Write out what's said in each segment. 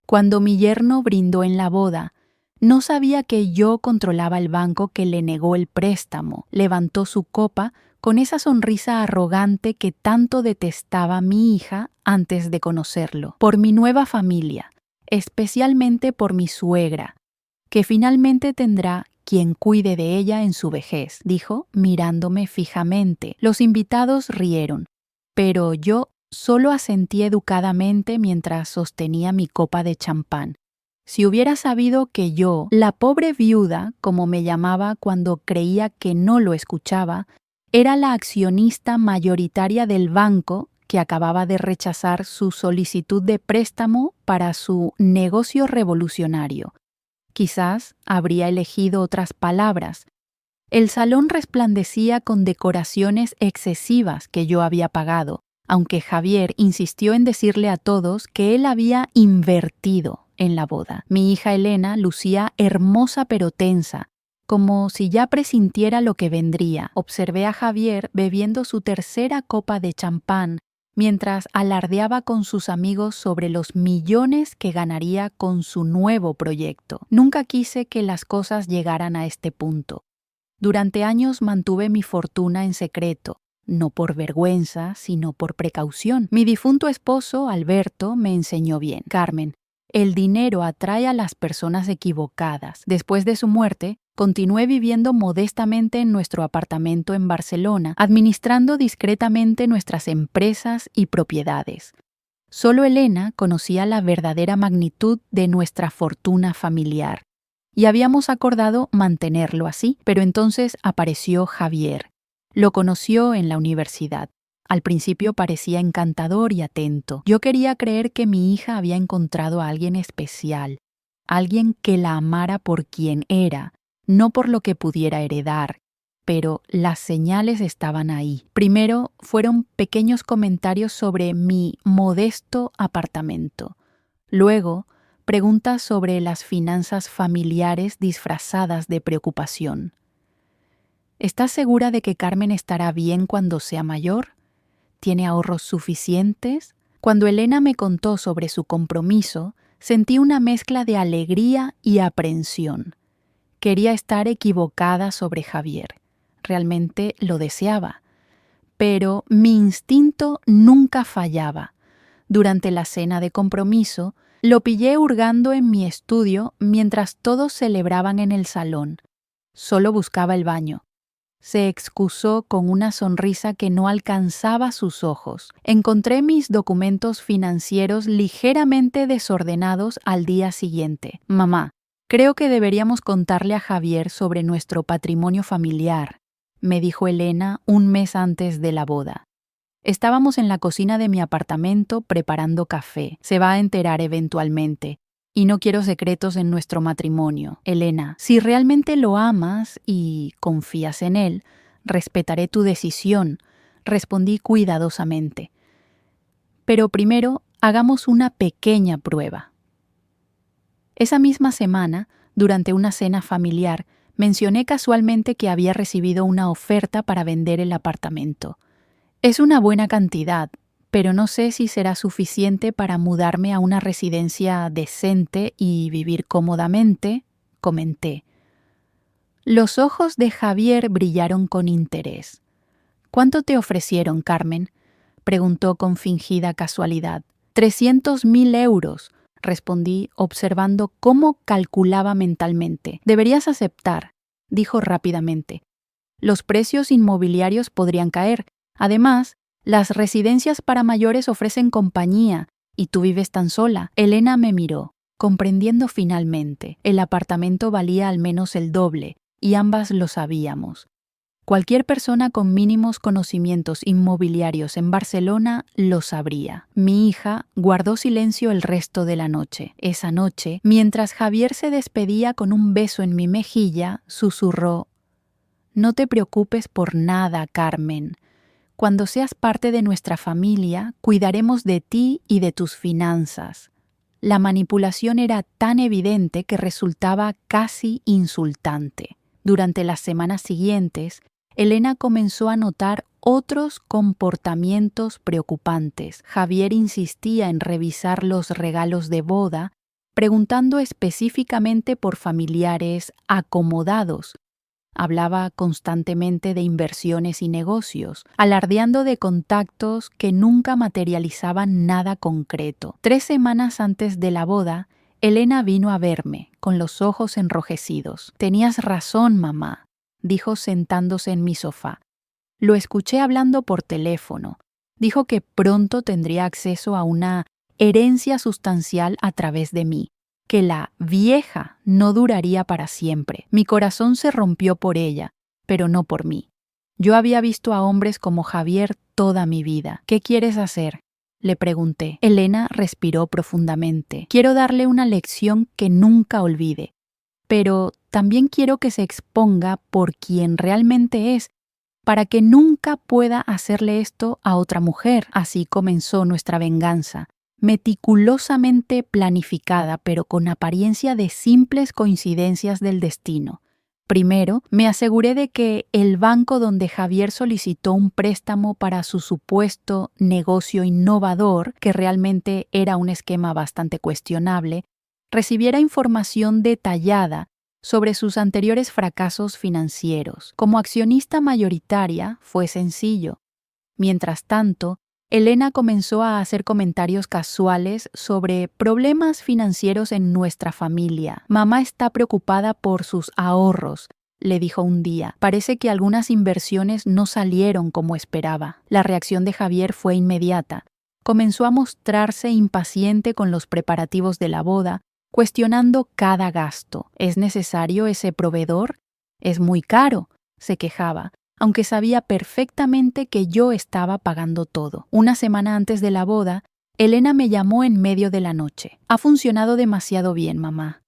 Cuando mi yerno brindó en la boda, no sabía que yo controlaba el banco que le negó el préstamo. Levantó su copa con esa sonrisa arrogante que tanto detestaba mi hija antes de conocerlo. Por mi nueva familia, especialmente por mi suegra, que finalmente tendrá quien cuide de ella en su vejez, dijo, mirándome fijamente. Los invitados rieron, pero yo solo asentí educadamente mientras sostenía mi copa de champán. Si hubiera sabido que yo, la pobre viuda, como me llamaba cuando creía que no lo escuchaba, era la accionista mayoritaria del banco que acababa de rechazar su solicitud de préstamo para su negocio revolucionario, quizás habría elegido otras palabras. El salón resplandecía con decoraciones excesivas que yo había pagado, aunque Javier insistió en decirle a todos que él había invertido en la boda. Mi hija Elena lucía hermosa pero tensa, como si ya presintiera lo que vendría. Observé a Javier bebiendo su tercera copa de champán, mientras alardeaba con sus amigos sobre los millones que ganaría con su nuevo proyecto. Nunca quise que las cosas llegaran a este punto. Durante años mantuve mi fortuna en secreto, no por vergüenza, sino por precaución. Mi difunto esposo, Alberto, me enseñó bien. Carmen, el dinero atrae a las personas equivocadas. Después de su muerte, continué viviendo modestamente en nuestro apartamento en Barcelona, administrando discretamente nuestras empresas y propiedades. Solo Elena conocía la verdadera magnitud de nuestra fortuna familiar, y habíamos acordado mantenerlo así, pero entonces apareció Javier. Lo conoció en la universidad. Al principio parecía encantador y atento. Yo quería creer que mi hija había encontrado a alguien especial, alguien que la amara por quien era, no por lo que pudiera heredar, pero las señales estaban ahí. Primero fueron pequeños comentarios sobre mi modesto apartamento. Luego, preguntas sobre las finanzas familiares disfrazadas de preocupación. ¿Estás segura de que Carmen estará bien cuando sea mayor? ¿Tiene ahorros suficientes? Cuando Elena me contó sobre su compromiso, sentí una mezcla de alegría y aprensión. Quería estar equivocada sobre Javier. Realmente lo deseaba. Pero mi instinto nunca fallaba. Durante la cena de compromiso, lo pillé hurgando en mi estudio mientras todos celebraban en el salón. Solo buscaba el baño. Se excusó con una sonrisa que no alcanzaba sus ojos. Encontré mis documentos financieros ligeramente desordenados al día siguiente. Mamá, creo que deberíamos contarle a Javier sobre nuestro patrimonio familiar, me dijo Elena un mes antes de la boda. Estábamos en la cocina de mi apartamento preparando café. Se va a enterar eventualmente. Y no quiero secretos en nuestro matrimonio. Elena, si realmente lo amas y confías en él, respetaré tu decisión, respondí cuidadosamente. Pero primero, hagamos una pequeña prueba. Esa misma semana, durante una cena familiar, mencioné casualmente que había recibido una oferta para vender el apartamento. Es una buena cantidad, pero no sé si será suficiente para mudarme a una residencia decente y vivir cómodamente, comenté. Los ojos de Javier brillaron con interés. ¿Cuánto te ofrecieron, Carmen?, preguntó con fingida casualidad. 300.000 euros, respondí observando cómo calculaba mentalmente. Deberías aceptar, dijo rápidamente. Los precios inmobiliarios podrían caer. Además, las residencias para mayores ofrecen compañía y tú vives tan sola. Elena me miró, comprendiendo finalmente. El apartamento valía al menos el doble y ambas lo sabíamos. Cualquier persona con mínimos conocimientos inmobiliarios en Barcelona lo sabría. Mi hija guardó silencio el resto de la noche. Esa noche, mientras Javier se despedía con un beso en mi mejilla, susurró: «No te preocupes por nada, Carmen. Cuando seas parte de nuestra familia, cuidaremos de ti y de tus finanzas». La manipulación era tan evidente que resultaba casi insultante. Durante las semanas siguientes, Elena comenzó a notar otros comportamientos preocupantes. Javier insistía en revisar los regalos de boda preguntando específicamente por familiares acomodados. Hablaba constantemente de inversiones y negocios, alardeando de contactos que nunca materializaban nada concreto. 3 semanas antes de la boda, Elena vino a verme, con los ojos enrojecidos. «Tenías razón, mamá», dijo sentándose en mi sofá. Lo escuché hablando por teléfono. Dijo que pronto tendría acceso a una herencia sustancial a través de mí, que la vieja no duraría para siempre. Mi corazón se rompió por ella, pero no por mí. Yo había visto a hombres como Javier toda mi vida. «¿Qué quieres hacer?», le pregunté. Elena respiró profundamente. «Quiero darle una lección que nunca olvide, pero también quiero que se exponga por quien realmente es, para que nunca pueda hacerle esto a otra mujer». Así comenzó nuestra venganza, meticulosamente planificada, pero con apariencia de simples coincidencias del destino. Primero, me aseguré de que el banco donde Javier solicitó un préstamo para su supuesto negocio innovador, que realmente era un esquema bastante cuestionable, recibiera información detallada sobre sus anteriores fracasos financieros. Como accionista mayoritaria, fue sencillo. Mientras tanto, Elena comenzó a hacer comentarios casuales sobre problemas financieros en nuestra familia. «Mamá está preocupada por sus ahorros», le dijo un día. «Parece que algunas inversiones no salieron como esperaba». La reacción de Javier fue inmediata. Comenzó a mostrarse impaciente con los preparativos de la boda, cuestionando cada gasto. «¿Es necesario ese proveedor? Es muy caro», se quejaba, aunque sabía perfectamente que yo estaba pagando todo. Una semana antes de la boda, Elena me llamó en medio de la noche. «Ha funcionado demasiado bien, mamá.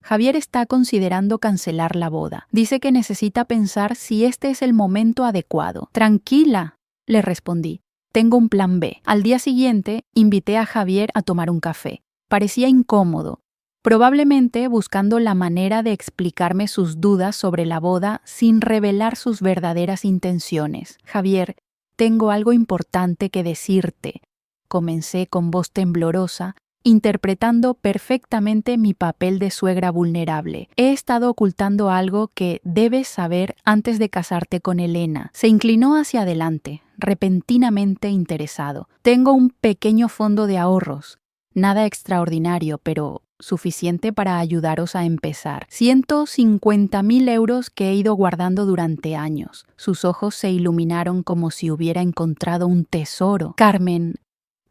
Javier está considerando cancelar la boda. Dice que necesita pensar si este es el momento adecuado». «Tranquila», le respondí. «Tengo un plan B». Al día siguiente, invité a Javier a tomar un café. Parecía incómodo, probablemente buscando la manera de explicarme sus dudas sobre la boda sin revelar sus verdaderas intenciones. «Javier, tengo algo importante que decirte», comencé con voz temblorosa, interpretando perfectamente mi papel de suegra vulnerable. «He estado ocultando algo que debes saber antes de casarte con Elena». Se inclinó hacia adelante, repentinamente interesado. «Tengo un pequeño fondo de ahorros. Nada extraordinario, pero suficiente para ayudaros a empezar. 150.000 euros que he ido guardando durante años». Sus ojos se iluminaron como si hubiera encontrado un tesoro. «Carmen,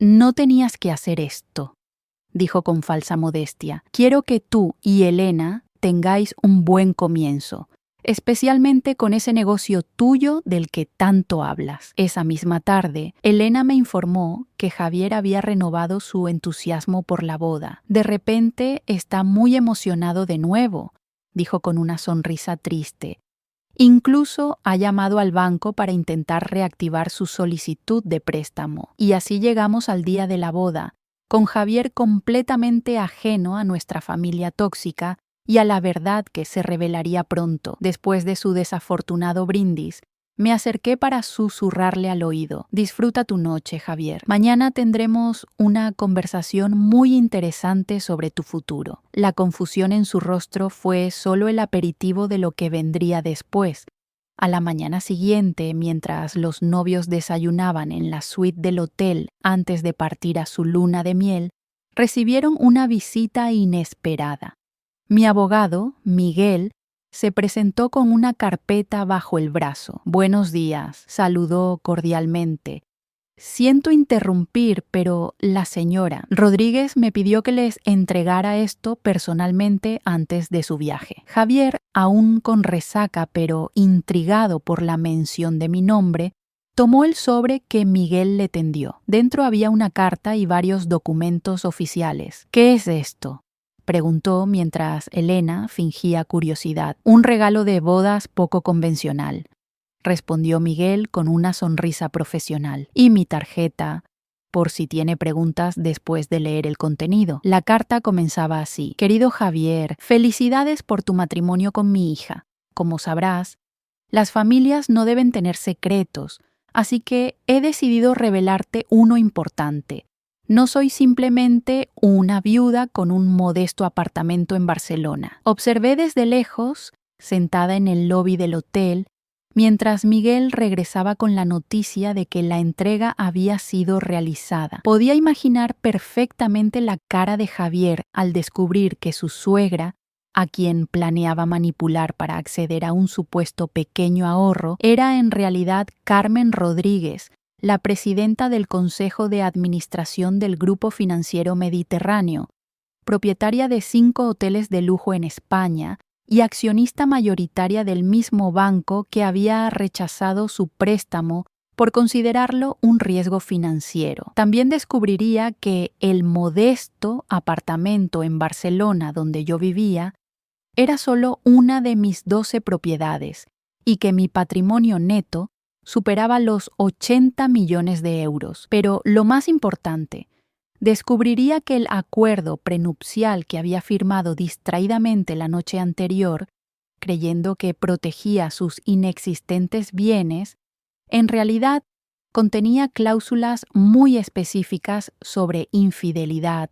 no tenías que hacer esto», dijo con falsa modestia. «Quiero que tú y Elena tengáis un buen comienzo, especialmente con ese negocio tuyo del que tanto hablas». Esa misma tarde, Elena me informó que Javier había renovado su entusiasmo por la boda. «De repente está muy emocionado de nuevo», dijo con una sonrisa triste. «Incluso ha llamado al banco para intentar reactivar su solicitud de préstamo». Y así llegamos al día de la boda, con Javier completamente ajeno a nuestra familia tóxica y a la verdad que se revelaría pronto. Después de su desafortunado brindis, me acerqué para susurrarle al oído: «Disfruta tu noche, Javier. Mañana tendremos una conversación muy interesante sobre tu futuro». La confusión en su rostro fue solo el aperitivo de lo que vendría después. A la mañana siguiente, mientras los novios desayunaban en la suite del hotel antes de partir a su luna de miel, recibieron una visita inesperada. Mi abogado, Miguel, se presentó con una carpeta bajo el brazo. «Buenos días», saludó cordialmente. «Siento interrumpir, pero la señora Rodríguez me pidió que les entregara esto personalmente antes de su viaje». Javier, aún con resaca pero intrigado por la mención de mi nombre, tomó el sobre que Miguel le tendió. Dentro había una carta y varios documentos oficiales. «¿Qué es esto?», preguntó mientras Elena fingía curiosidad. «Un regalo de bodas poco convencional», respondió Miguel con una sonrisa profesional. «Y mi tarjeta, por si tiene preguntas después de leer el contenido». La carta comenzaba así: «Querido Javier, felicidades por tu matrimonio con mi hija. Como sabrás, las familias no deben tener secretos, así que he decidido revelarte uno importante. No soy simplemente una viuda con un modesto apartamento en Barcelona. Observé desde lejos, sentada en el lobby del hotel, mientras Miguel regresaba con la noticia de que la entrega había sido realizada. Podía imaginar perfectamente la cara de Javier al descubrir que su suegra, a quien planeaba manipular para acceder a un supuesto pequeño ahorro, era en realidad Carmen Rodríguez, la presidenta del Consejo de Administración del Grupo Financiero Mediterráneo, propietaria de 5 hoteles de lujo en España y accionista mayoritaria del mismo banco que había rechazado su préstamo por considerarlo un riesgo financiero. También descubriría que el modesto apartamento en Barcelona donde yo vivía era solo una de mis 12 propiedades y que mi patrimonio neto superaba los 80 millones de euros. Pero lo más importante, descubriría que el acuerdo prenupcial que había firmado distraídamente la noche anterior, creyendo que protegía sus inexistentes bienes, en realidad contenía cláusulas muy específicas sobre infidelidad,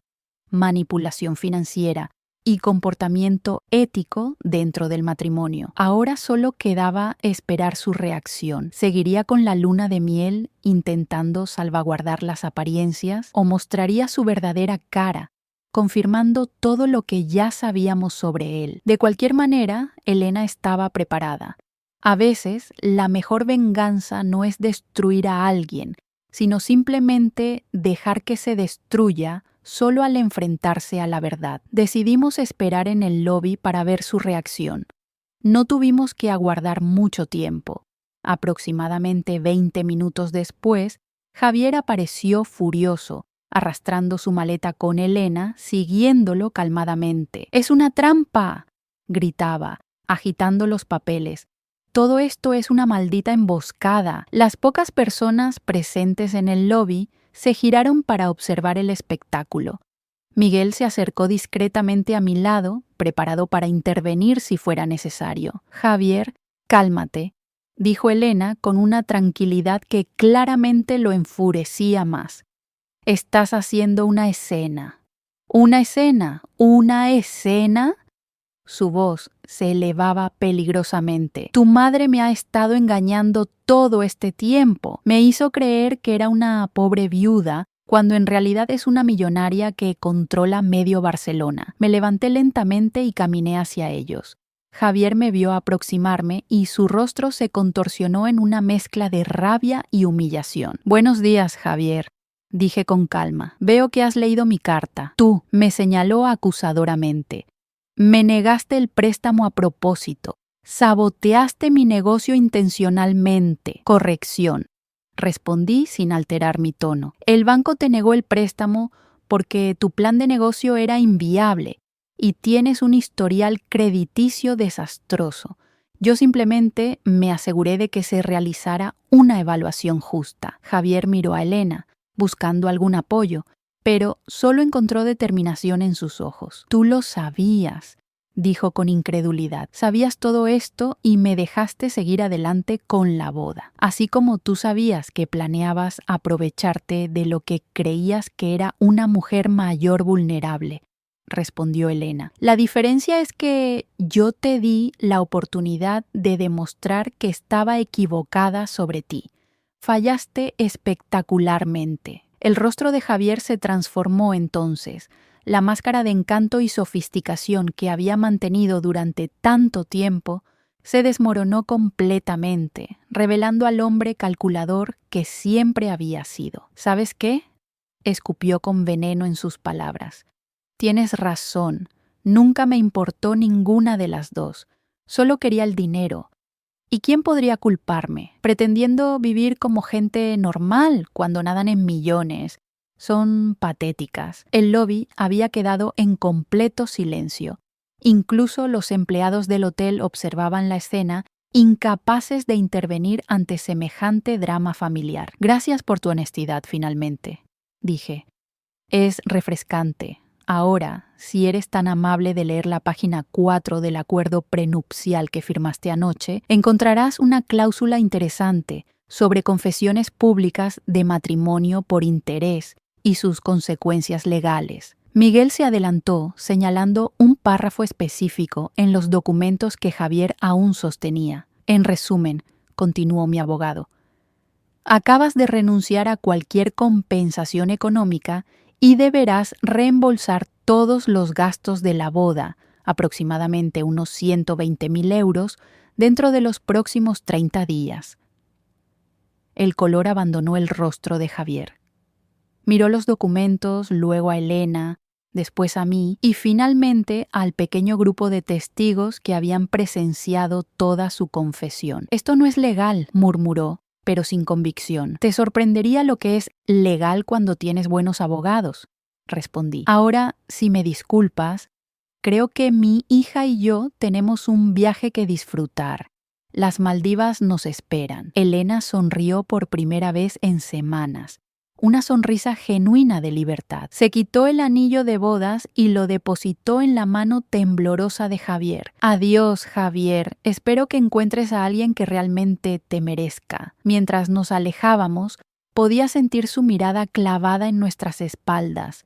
manipulación financiera y comportamiento ético dentro del matrimonio. Ahora solo quedaba esperar su reacción. ¿Seguiría con la luna de miel intentando salvaguardar las apariencias o mostraría su verdadera cara, confirmando todo lo que ya sabíamos sobre él? De cualquier manera, Elena estaba preparada. A veces, la mejor venganza no es destruir a alguien, sino simplemente dejar que se destruya solo al enfrentarse a la verdad. Decidimos esperar en el lobby para ver su reacción. No tuvimos que aguardar mucho tiempo. Aproximadamente 20 minutos después, Javier apareció furioso, arrastrando su maleta con Elena, siguiéndolo calmadamente. «¡Es una trampa!», gritaba, agitando los papeles. «Todo esto es una maldita emboscada». Las pocas personas presentes en el lobby se giraron para observar el espectáculo. Miguel se acercó discretamente a mi lado, preparado para intervenir si fuera necesario. «Javier, cálmate», dijo Elena con una tranquilidad que claramente lo enfurecía más. «Estás haciendo una escena». «¿Una escena? ¿Una escena?». Su voz se elevaba peligrosamente. «Tu madre me ha estado engañando todo este tiempo. Me hizo creer que era una pobre viuda, cuando en realidad es una millonaria que controla medio Barcelona». Me levanté lentamente y caminé hacia ellos. Javier me vio aproximarme y su rostro se contorsionó en una mezcla de rabia y humillación. «Buenos días, Javier», dije con calma. «Veo que has leído mi carta». «Tú», me señaló acusadoramente. «Me negaste el préstamo a propósito. Saboteaste mi negocio intencionalmente». «Corrección», respondí sin alterar mi tono. «El banco te negó el préstamo porque tu plan de negocio era inviable y tienes un historial crediticio desastroso. Yo simplemente me aseguré de que se realizara una evaluación justa». Javier miró a Elena, buscando algún apoyo, pero solo encontró determinación en sus ojos. «Tú lo sabías», dijo con incredulidad. «Sabías todo esto y me dejaste seguir adelante con la boda. Así como tú sabías que planeabas aprovecharte de lo que creías que era una mujer mayor vulnerable», respondió Elena. «La diferencia es que yo te di la oportunidad de demostrar que estaba equivocada sobre ti. Fallaste espectacularmente». El rostro de Javier se transformó entonces. La máscara de encanto y sofisticación que había mantenido durante tanto tiempo se desmoronó completamente, revelando al hombre calculador que siempre había sido. «¿Sabes qué?», escupió con veneno en sus palabras. «Tienes razón. Nunca me importó ninguna de las dos. Solo quería el dinero. ¿Y quién podría culparme? Pretendiendo vivir como gente normal cuando nadan en millones. Son patéticas». El lobby había quedado en completo silencio. Incluso los empleados del hotel observaban la escena, incapaces de intervenir ante semejante drama familiar. «Gracias por tu honestidad, finalmente», dije. «Es refrescante. Ahora, si eres tan amable de leer la página 4 del acuerdo prenupcial que firmaste anoche, encontrarás una cláusula interesante sobre confesiones públicas de matrimonio por interés y sus consecuencias legales. Miguel se adelantó, señalando un párrafo específico en los documentos que Javier aún sostenía. En resumen, continuó mi abogado, acabas de renunciar a cualquier compensación económica y deberás reembolsar todos los gastos de la boda, aproximadamente unos 120.000 euros, dentro de los próximos 30 días. El color abandonó el rostro de Javier. Miró los documentos, luego a Elena, después a mí y finalmente al pequeño grupo de testigos que habían presenciado toda su confesión. Esto no es legal, murmuró, pero sin convicción. Te sorprendería lo que es legal cuando tienes buenos abogados, respondí. Ahora, si me disculpas, creo que mi hija y yo tenemos un viaje que disfrutar. Las Maldivas nos esperan. Elena sonrió por primera vez en semanas. Una sonrisa genuina de libertad. Se quitó el anillo de bodas y lo depositó en la mano temblorosa de Javier. Adiós, Javier. Espero que encuentres a alguien que realmente te merezca. Mientras nos alejábamos, podía sentir su mirada clavada en nuestras espaldas.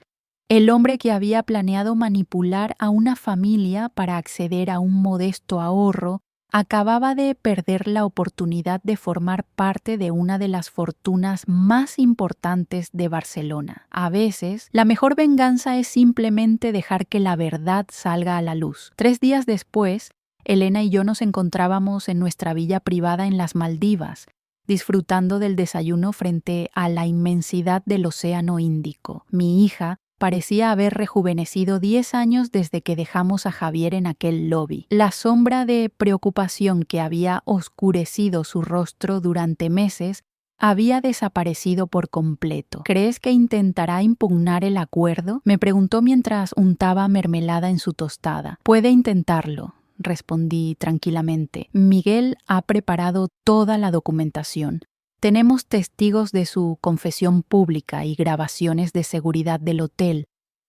El hombre que había planeado manipular a una familia para acceder a un modesto ahorro acababa de perder la oportunidad de formar parte de una de las fortunas más importantes de Barcelona. A veces, la mejor venganza es simplemente dejar que la verdad salga a la luz. 3 días después, Elena y yo nos encontrábamos en nuestra villa privada en las Maldivas, disfrutando del desayuno frente a la inmensidad del Océano Índico. Mi hija parecía haber rejuvenecido 10 años desde que dejamos a Javier en aquel lobby. La sombra de preocupación que había oscurecido su rostro durante meses había desaparecido por completo. ¿Crees que intentará impugnar el acuerdo?, me preguntó mientras untaba mermelada en su tostada. Puede intentarlo, respondí tranquilamente. Miguel ha preparado toda la documentación. Tenemos testigos de su confesión pública y grabaciones de seguridad del hotel.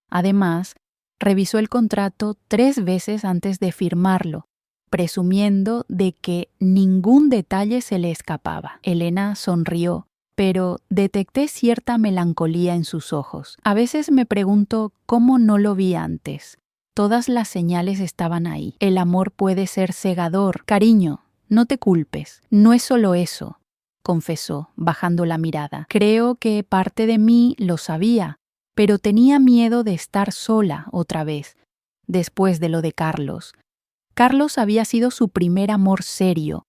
Además, revisó el contrato 3 veces antes de firmarlo, presumiendo de que ningún detalle se le escapaba. Elena sonrió, pero detecté cierta melancolía en sus ojos. A veces me pregunto cómo no lo vi antes. Todas las señales estaban ahí. El amor puede ser cegador. Cariño, no te culpes. No es solo eso, confesó, bajando la mirada. Creo que parte de mí lo sabía, pero tenía miedo de estar sola otra vez, después de lo de Carlos. Carlos había sido su primer amor serio,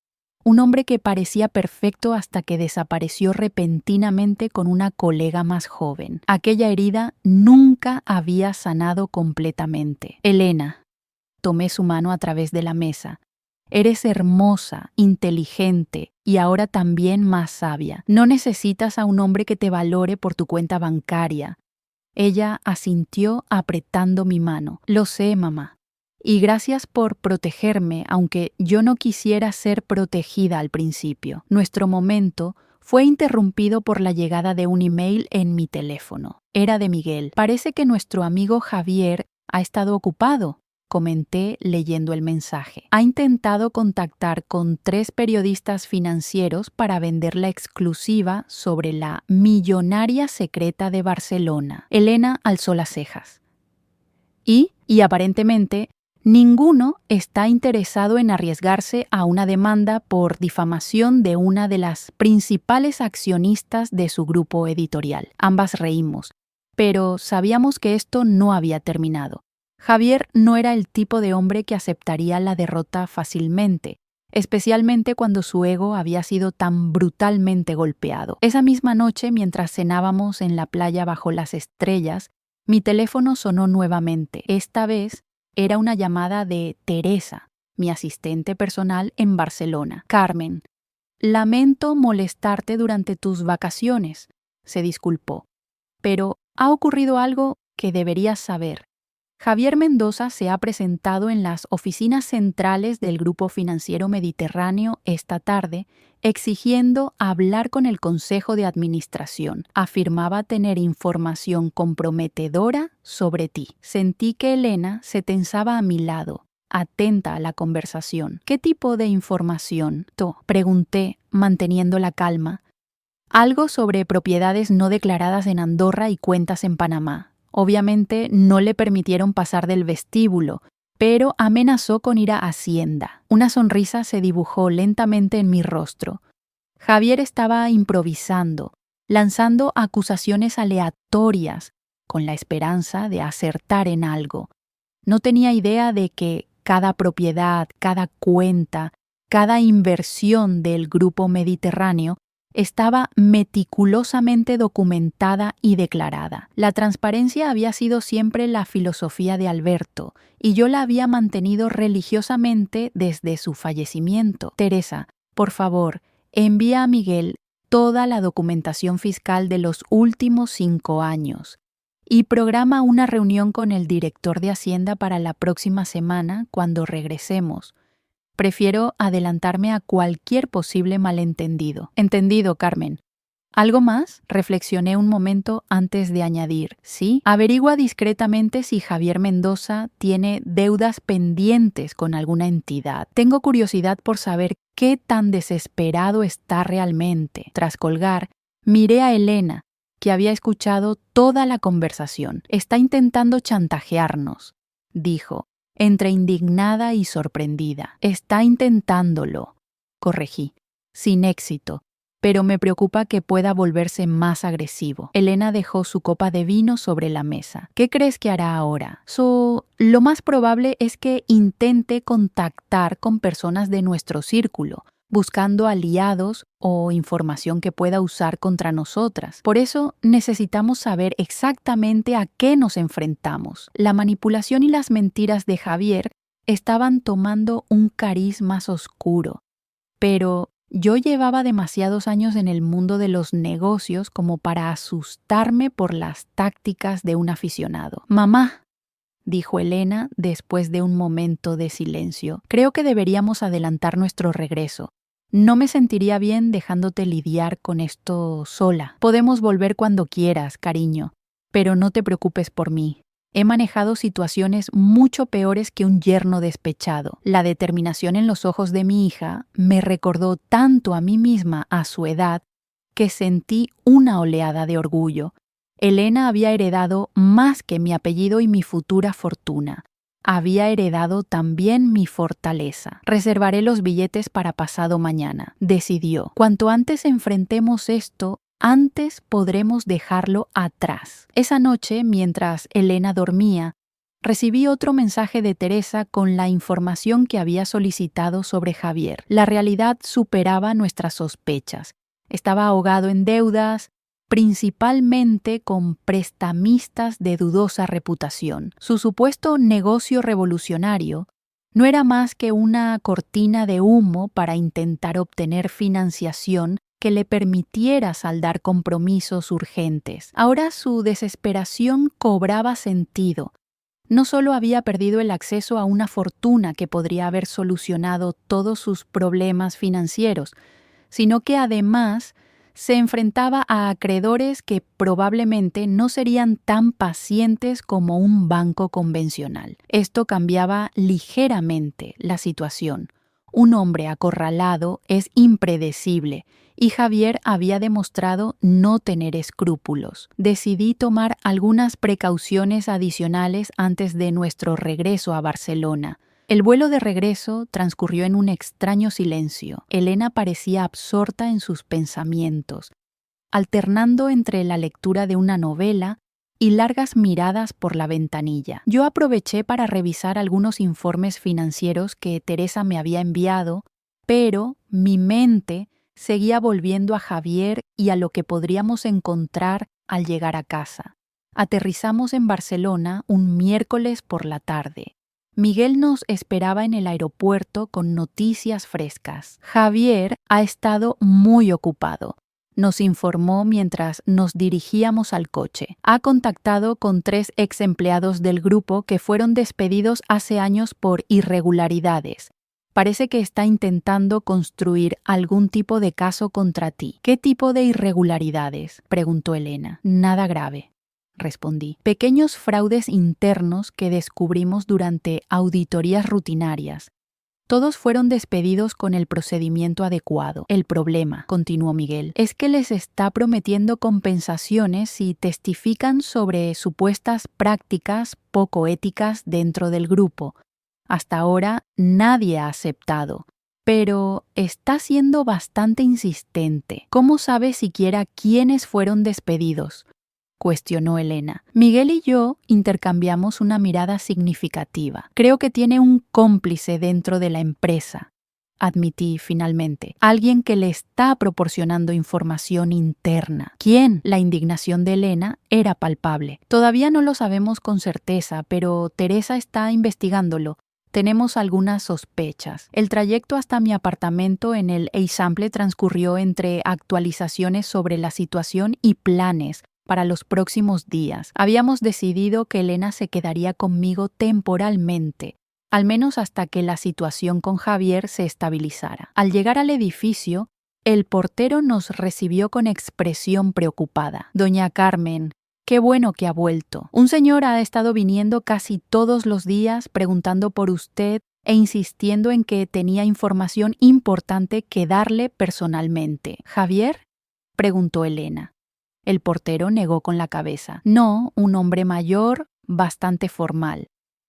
un hombre que parecía perfecto hasta que desapareció repentinamente con una colega más joven. Aquella herida nunca había sanado completamente. Elena, tomé su mano a través de la mesa. Eres hermosa, inteligente y ahora también más sabia. No necesitas a un hombre que te valore por tu cuenta bancaria. Ella asintió apretando mi mano. Lo sé, mamá. Y gracias por protegerme, aunque yo no quisiera ser protegida al principio. Nuestro momento fue interrumpido por la llegada de un email en mi teléfono. Era de Miguel. Parece que nuestro amigo Javier ha estado ocupado, comenté leyendo el mensaje. Ha intentado contactar con 3 periodistas financieros para vender la exclusiva sobre la millonaria secreta de Barcelona. Elena alzó las cejas. Y aparentemente, ninguno está interesado en arriesgarse a una demanda por difamación de una de las principales accionistas de su grupo editorial. Ambas reímos, pero sabíamos que esto no había terminado. Javier no era el tipo de hombre que aceptaría la derrota fácilmente, especialmente cuando su ego había sido tan brutalmente golpeado. Esa misma noche, mientras cenábamos en la playa bajo las estrellas, mi teléfono sonó nuevamente. Esta vez era una llamada de Teresa, mi asistente personal en Barcelona. Carmen, lamento molestarte durante tus vacaciones, se disculpó, pero ha ocurrido algo que deberías saber. Javier Mendoza se ha presentado en las oficinas centrales del Grupo Financiero Mediterráneo esta tarde, exigiendo hablar con el Consejo de Administración. Afirmaba tener información comprometedora sobre ti. Sentí que Elena se tensaba a mi lado, atenta a la conversación. ¿Qué tipo de información? Pregunté, manteniendo la calma. Algo sobre propiedades no declaradas en Andorra y cuentas en Panamá. Obviamente no le permitieron pasar del vestíbulo, pero amenazó con ir a Hacienda. Una sonrisa se dibujó lentamente en mi rostro. Javier estaba improvisando, lanzando acusaciones aleatorias, con la esperanza de acertar en algo. No tenía idea de que cada propiedad, cada cuenta, cada inversión del Grupo Mediterráneo estaba meticulosamente documentada y declarada. La transparencia había sido siempre la filosofía de Alberto, y yo la había mantenido religiosamente desde su fallecimiento. Teresa, por favor, envía a Miguel toda la documentación fiscal de los últimos 5 años y programa una reunión con el director de Hacienda para la próxima semana cuando regresemos. Prefiero adelantarme a cualquier posible malentendido. Entendido, Carmen. ¿Algo más? Reflexioné un momento antes de añadir. Sí, averigua discretamente si Javier Mendoza tiene deudas pendientes con alguna entidad. Tengo curiosidad por saber qué tan desesperado está realmente. Tras colgar, miré a Elena, que había escuchado toda la conversación. Está intentando chantajearnos, dijo, entre indignada y sorprendida. Está intentándolo, corregí, sin éxito, pero me preocupa que pueda volverse más agresivo. Elena dejó su copa de vino sobre la mesa. ¿Qué crees que hará ahora? Lo más probable es que intente contactar con personas de nuestro círculo, buscando aliados o información que pueda usar contra nosotras. Por eso necesitamos saber exactamente a qué nos enfrentamos. La manipulación y las mentiras de Javier estaban tomando un cariz más oscuro, pero yo llevaba demasiados años en el mundo de los negocios como para asustarme por las tácticas de un aficionado. Mamá, dijo Elena después de un momento de silencio, creo que deberíamos adelantar nuestro regreso. No me sentiría bien dejándote lidiar con esto sola. Podemos volver cuando quieras, cariño, pero no te preocupes por mí. He manejado situaciones mucho peores que un yerno despechado. La determinación en los ojos de mi hija me recordó tanto a mí misma a su edad que sentí una oleada de orgullo. Elena había heredado más que mi apellido y mi futura fortuna. Había heredado también mi fortaleza. Reservaré los billetes para pasado mañana, decidió. Cuanto antes enfrentemos esto, antes podremos dejarlo atrás. Esa noche, mientras Elena dormía, recibí otro mensaje de Teresa con la información que había solicitado sobre Javier. La realidad superaba nuestras sospechas. Estaba ahogado en deudas, principalmente con prestamistas de dudosa reputación. Su supuesto negocio revolucionario no era más que una cortina de humo para intentar obtener financiación que le permitiera saldar compromisos urgentes. Ahora su desesperación cobraba sentido. No solo había perdido el acceso a una fortuna que podría haber solucionado todos sus problemas financieros, sino que además se enfrentaba a acreedores que probablemente no serían tan pacientes como un banco convencional. Esto cambiaba ligeramente la situación. Un hombre acorralado es impredecible, y Javier había demostrado no tener escrúpulos. Decidí tomar algunas precauciones adicionales antes de nuestro regreso a Barcelona. El vuelo de regreso transcurrió en un extraño silencio. Elena parecía absorta en sus pensamientos, alternando entre la lectura de una novela y largas miradas por la ventanilla. Yo aproveché para revisar algunos informes financieros que Teresa me había enviado, pero mi mente seguía volviendo a Javier y a lo que podríamos encontrar al llegar a casa. Aterrizamos en Barcelona un miércoles por la tarde. Miguel nos esperaba en el aeropuerto con noticias frescas. Javier ha estado muy ocupado, nos informó mientras nos dirigíamos al coche. Ha contactado con 3 ex empleados del grupo que fueron despedidos hace años por irregularidades. Parece que está intentando construir algún tipo de caso contra ti. ¿Qué tipo de irregularidades?, preguntó Elena. Nada grave, respondí. Pequeños fraudes internos que descubrimos durante auditorías rutinarias. Todos fueron despedidos con el procedimiento adecuado. El problema, continuó Miguel, es que les está prometiendo compensaciones si testifican sobre supuestas prácticas poco éticas dentro del grupo. Hasta ahora nadie ha aceptado, pero está siendo bastante insistente. ¿Cómo sabe siquiera quiénes fueron despedidos?, cuestionó Elena. Miguel y yo intercambiamos una mirada significativa. Creo que tiene un cómplice dentro de la empresa, admití finalmente. Alguien que le está proporcionando información interna. ¿Quién? La indignación de Elena era palpable. Todavía no lo sabemos con certeza, pero Teresa está investigándolo. Tenemos algunas sospechas. El trayecto hasta mi apartamento en el Eixample transcurrió entre actualizaciones sobre la situación y planes para los próximos días. Habíamos decidido que Elena se quedaría conmigo temporalmente, al menos hasta que la situación con Javier se estabilizara. Al llegar al edificio, el portero nos recibió con expresión preocupada. Doña Carmen, qué bueno que ha vuelto. Un señor ha estado viniendo casi todos los días preguntando por usted e insistiendo en que tenía información importante que darle personalmente. ¿Javier?, preguntó Elena. El portero negó con la cabeza. No, un hombre mayor, bastante formal.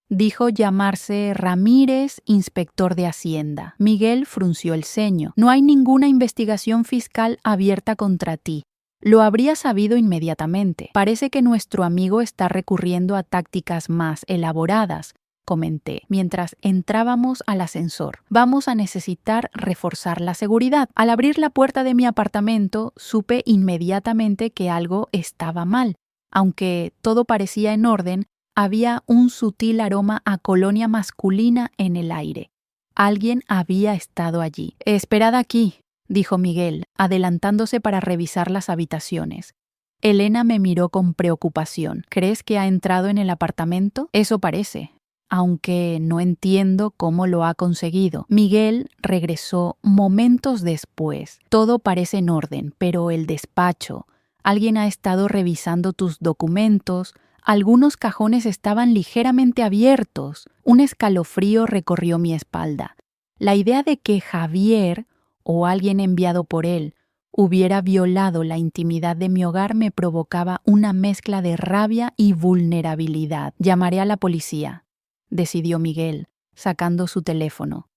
Dijo llamarse Ramírez, inspector de Hacienda. Miguel frunció el ceño. No hay ninguna investigación fiscal abierta contra ti. Lo habría sabido inmediatamente. Parece que nuestro amigo está recurriendo a tácticas más elaboradas, comenté, mientras entrábamos al ascensor. Vamos a necesitar reforzar la seguridad. Al abrir la puerta de mi apartamento, supe inmediatamente que algo estaba mal. Aunque todo parecía en orden, había un sutil aroma a colonia masculina en el aire. Alguien había estado allí. Esperad aquí, dijo Miguel, adelantándose para revisar las habitaciones. Elena me miró con preocupación. ¿Crees que ha entrado en el apartamento? Eso parece, aunque no entiendo cómo lo ha conseguido. Miguel regresó momentos después. Todo parece en orden, pero el despacho. Alguien ha estado revisando tus documentos. Algunos cajones estaban ligeramente abiertos. Un escalofrío recorrió mi espalda. La idea de que Javier, o alguien enviado por él, hubiera violado la intimidad de mi hogar me provocaba una mezcla de rabia y vulnerabilidad. Llamaré a la policía, decidió Miguel, sacando su teléfono.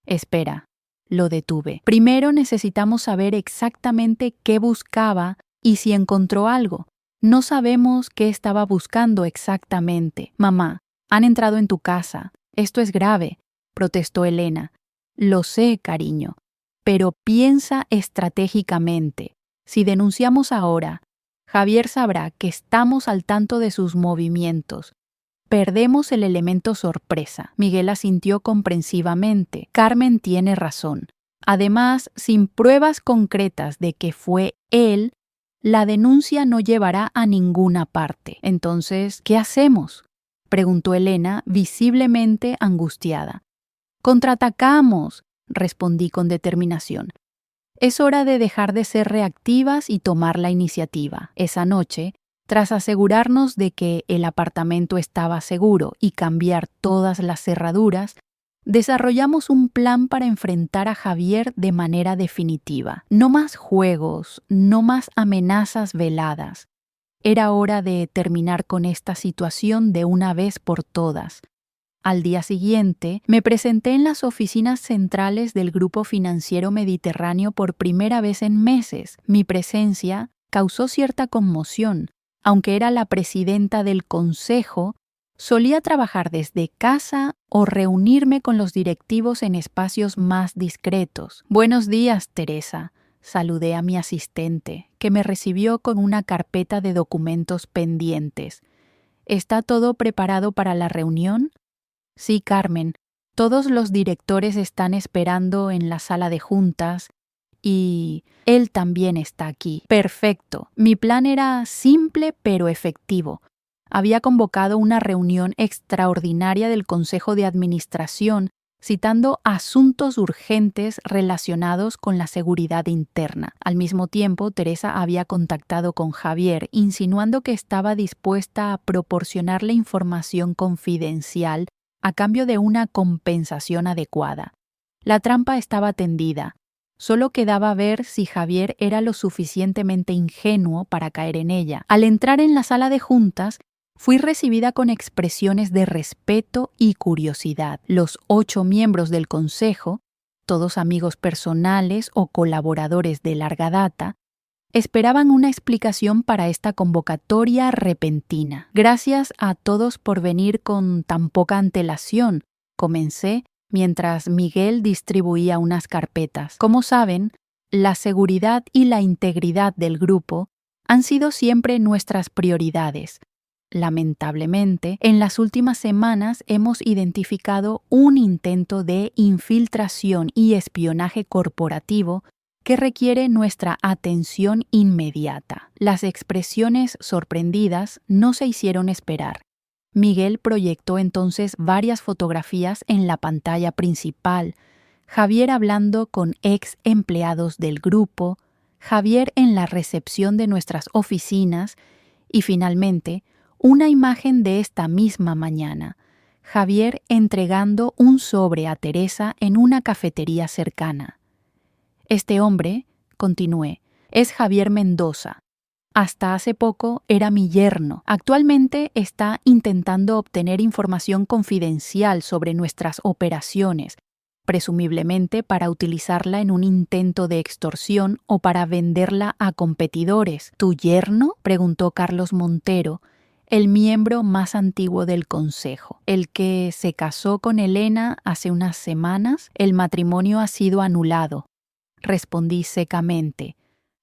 Espera, lo detuve. Primero necesitamos saber exactamente qué buscaba y si encontró algo. No sabemos qué estaba buscando exactamente. Mamá, han entrado en tu casa. Esto es grave, protestó Elena. Lo sé, cariño, pero piensa estratégicamente. Si denunciamos ahora, Javier sabrá que estamos al tanto de sus movimientos. Perdemos el elemento sorpresa. Miguel asintió comprensivamente. Carmen tiene razón. Además, sin pruebas concretas de que fue él, la denuncia no llevará a ninguna parte. Entonces, ¿qué hacemos?, preguntó Elena, visiblemente angustiada. Contraatacamos, respondí con determinación. Es hora de dejar de ser reactivas y tomar la iniciativa. Esa noche, tras asegurarnos de que el apartamento estaba seguro y cambiar todas las cerraduras, desarrollamos un plan para enfrentar a Javier de manera definitiva. No más juegos, no más amenazas veladas. Era hora de terminar con esta situación de una vez por todas. Al día siguiente, me presenté en las oficinas centrales del Grupo Financiero Mediterráneo por primera vez en meses. Mi presencia causó cierta conmoción. Aunque era la presidenta del consejo, solía trabajar desde casa o reunirme con los directivos en espacios más discretos. Buenos días, Teresa, saludé a mi asistente, que me recibió con una carpeta de documentos pendientes. ¿Está todo preparado para la reunión? Sí, Carmen. Todos los directores están esperando en la sala de juntas y él también está aquí. Perfecto. Mi plan era simple pero efectivo. Había convocado una reunión extraordinaria del Consejo de Administración, citando asuntos urgentes relacionados con la seguridad interna. Al mismo tiempo, Teresa había contactado con Javier, insinuando que estaba dispuesta a proporcionarle información confidencial a cambio de una compensación adecuada. La trampa estaba tendida. Solo quedaba ver si Javier era lo suficientemente ingenuo para caer en ella. Al entrar en la sala de juntas, fui recibida con expresiones de respeto y curiosidad. Los 8 miembros del consejo, todos amigos personales o colaboradores de larga data, esperaban una explicación para esta convocatoria repentina. Gracias a todos por venir con tan poca antelación, comencé mientras Miguel distribuía unas carpetas. Como saben, la seguridad y la integridad del grupo han sido siempre nuestras prioridades. Lamentablemente, en las últimas semanas hemos identificado un intento de infiltración y espionaje corporativo que requiere nuestra atención inmediata. Las expresiones sorprendidas no se hicieron esperar. Miguel proyectó entonces varias fotografías en la pantalla principal, Javier hablando con ex empleados del grupo, Javier en la recepción de nuestras oficinas y finalmente una imagen de esta misma mañana, Javier entregando un sobre a Teresa en una cafetería cercana. Este hombre, continué, es Javier Mendoza. Hasta hace poco era mi yerno. Actualmente está intentando obtener información confidencial sobre nuestras operaciones, presumiblemente para utilizarla en un intento de extorsión o para venderla a competidores. ¿Tu yerno?, preguntó Carlos Montero, el miembro más antiguo del consejo. El que se casó con Elena hace unas semanas. El matrimonio ha sido anulado. Respondí secamente.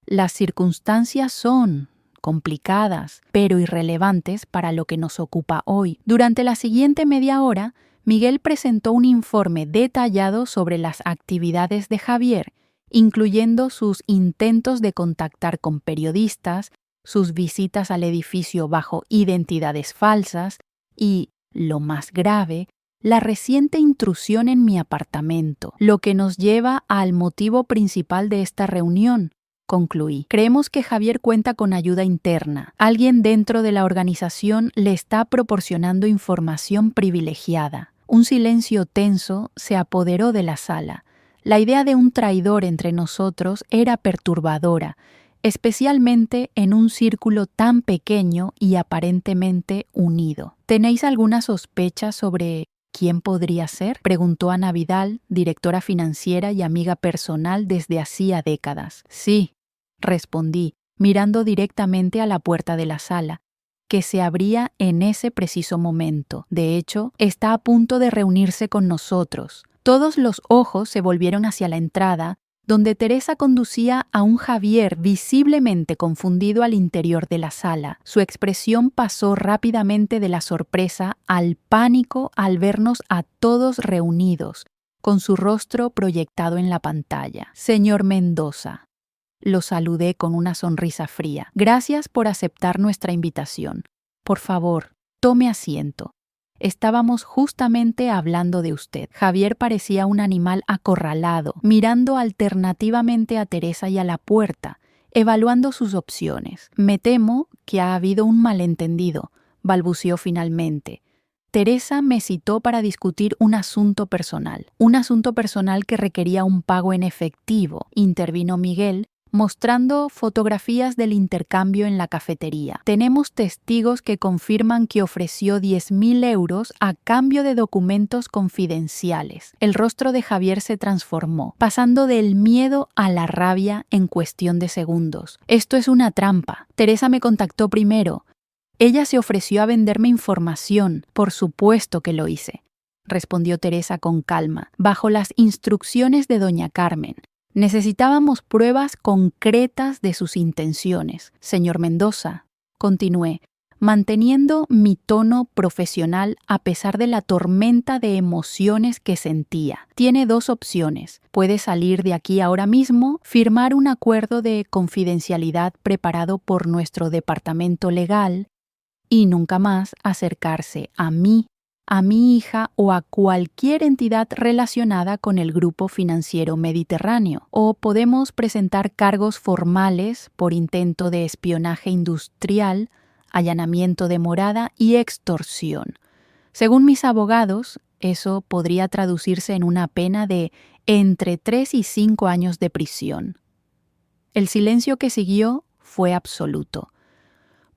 Las circunstancias son complicadas, pero irrelevantes para lo que nos ocupa hoy. Durante la siguiente media hora, Miguel presentó un informe detallado sobre las actividades de Javier, incluyendo sus intentos de contactar con periodistas, sus visitas al edificio bajo identidades falsas y, lo más grave, la reciente intrusión en mi apartamento, lo que nos lleva al motivo principal de esta reunión, concluí. Creemos que Javier cuenta con ayuda interna. Alguien dentro de la organización le está proporcionando información privilegiada. Un silencio tenso se apoderó de la sala. La idea de un traidor entre nosotros era perturbadora, especialmente en un círculo tan pequeño y aparentemente unido. ¿Tenéis alguna sospecha sobre quién podría ser?, preguntó Ana Vidal, directora financiera y amiga personal desde hacía décadas. Sí, respondí, mirando directamente a la puerta de la sala, que se abría en ese preciso momento. De hecho, está a punto de reunirse con nosotros. Todos los ojos se volvieron hacia la entrada, donde Teresa conducía a un Javier visiblemente confundido al interior de la sala. Su expresión pasó rápidamente de la sorpresa al pánico al vernos a todos reunidos, con su rostro proyectado en la pantalla. Señor Mendoza, lo saludé con una sonrisa fría. Gracias por aceptar nuestra invitación. Por favor, tome asiento. Estábamos justamente hablando de usted. Javier parecía un animal acorralado, mirando alternativamente a Teresa y a la puerta, evaluando sus opciones. Me temo que ha habido un malentendido, balbuceó finalmente. Teresa me citó para discutir un asunto personal que requería un pago en efectivo, intervino Miguel, mostrando fotografías del intercambio en la cafetería. Tenemos testigos que confirman que ofreció 10.000 euros a cambio de documentos confidenciales. El rostro de Javier se transformó, pasando del miedo a la rabia en cuestión de segundos. Esto es una trampa. Teresa me contactó primero. Ella se ofreció a venderme información. Por supuesto que lo hice, respondió Teresa con calma, bajo las instrucciones de doña Carmen. Necesitábamos pruebas concretas de sus intenciones. Señor Mendoza, continué, manteniendo mi tono profesional a pesar de la tormenta de emociones que sentía. Tiene 2 opciones. Puede salir de aquí ahora mismo, firmar un acuerdo de confidencialidad preparado por nuestro departamento legal y nunca más acercarse a mí, a mi hija o a cualquier entidad relacionada con el Grupo Financiero Mediterráneo. O podemos presentar cargos formales por intento de espionaje industrial, allanamiento de morada y extorsión. Según mis abogados, Eso podría traducirse en una pena de entre 3 y 5 años de prisión. El silencio que siguió fue absoluto.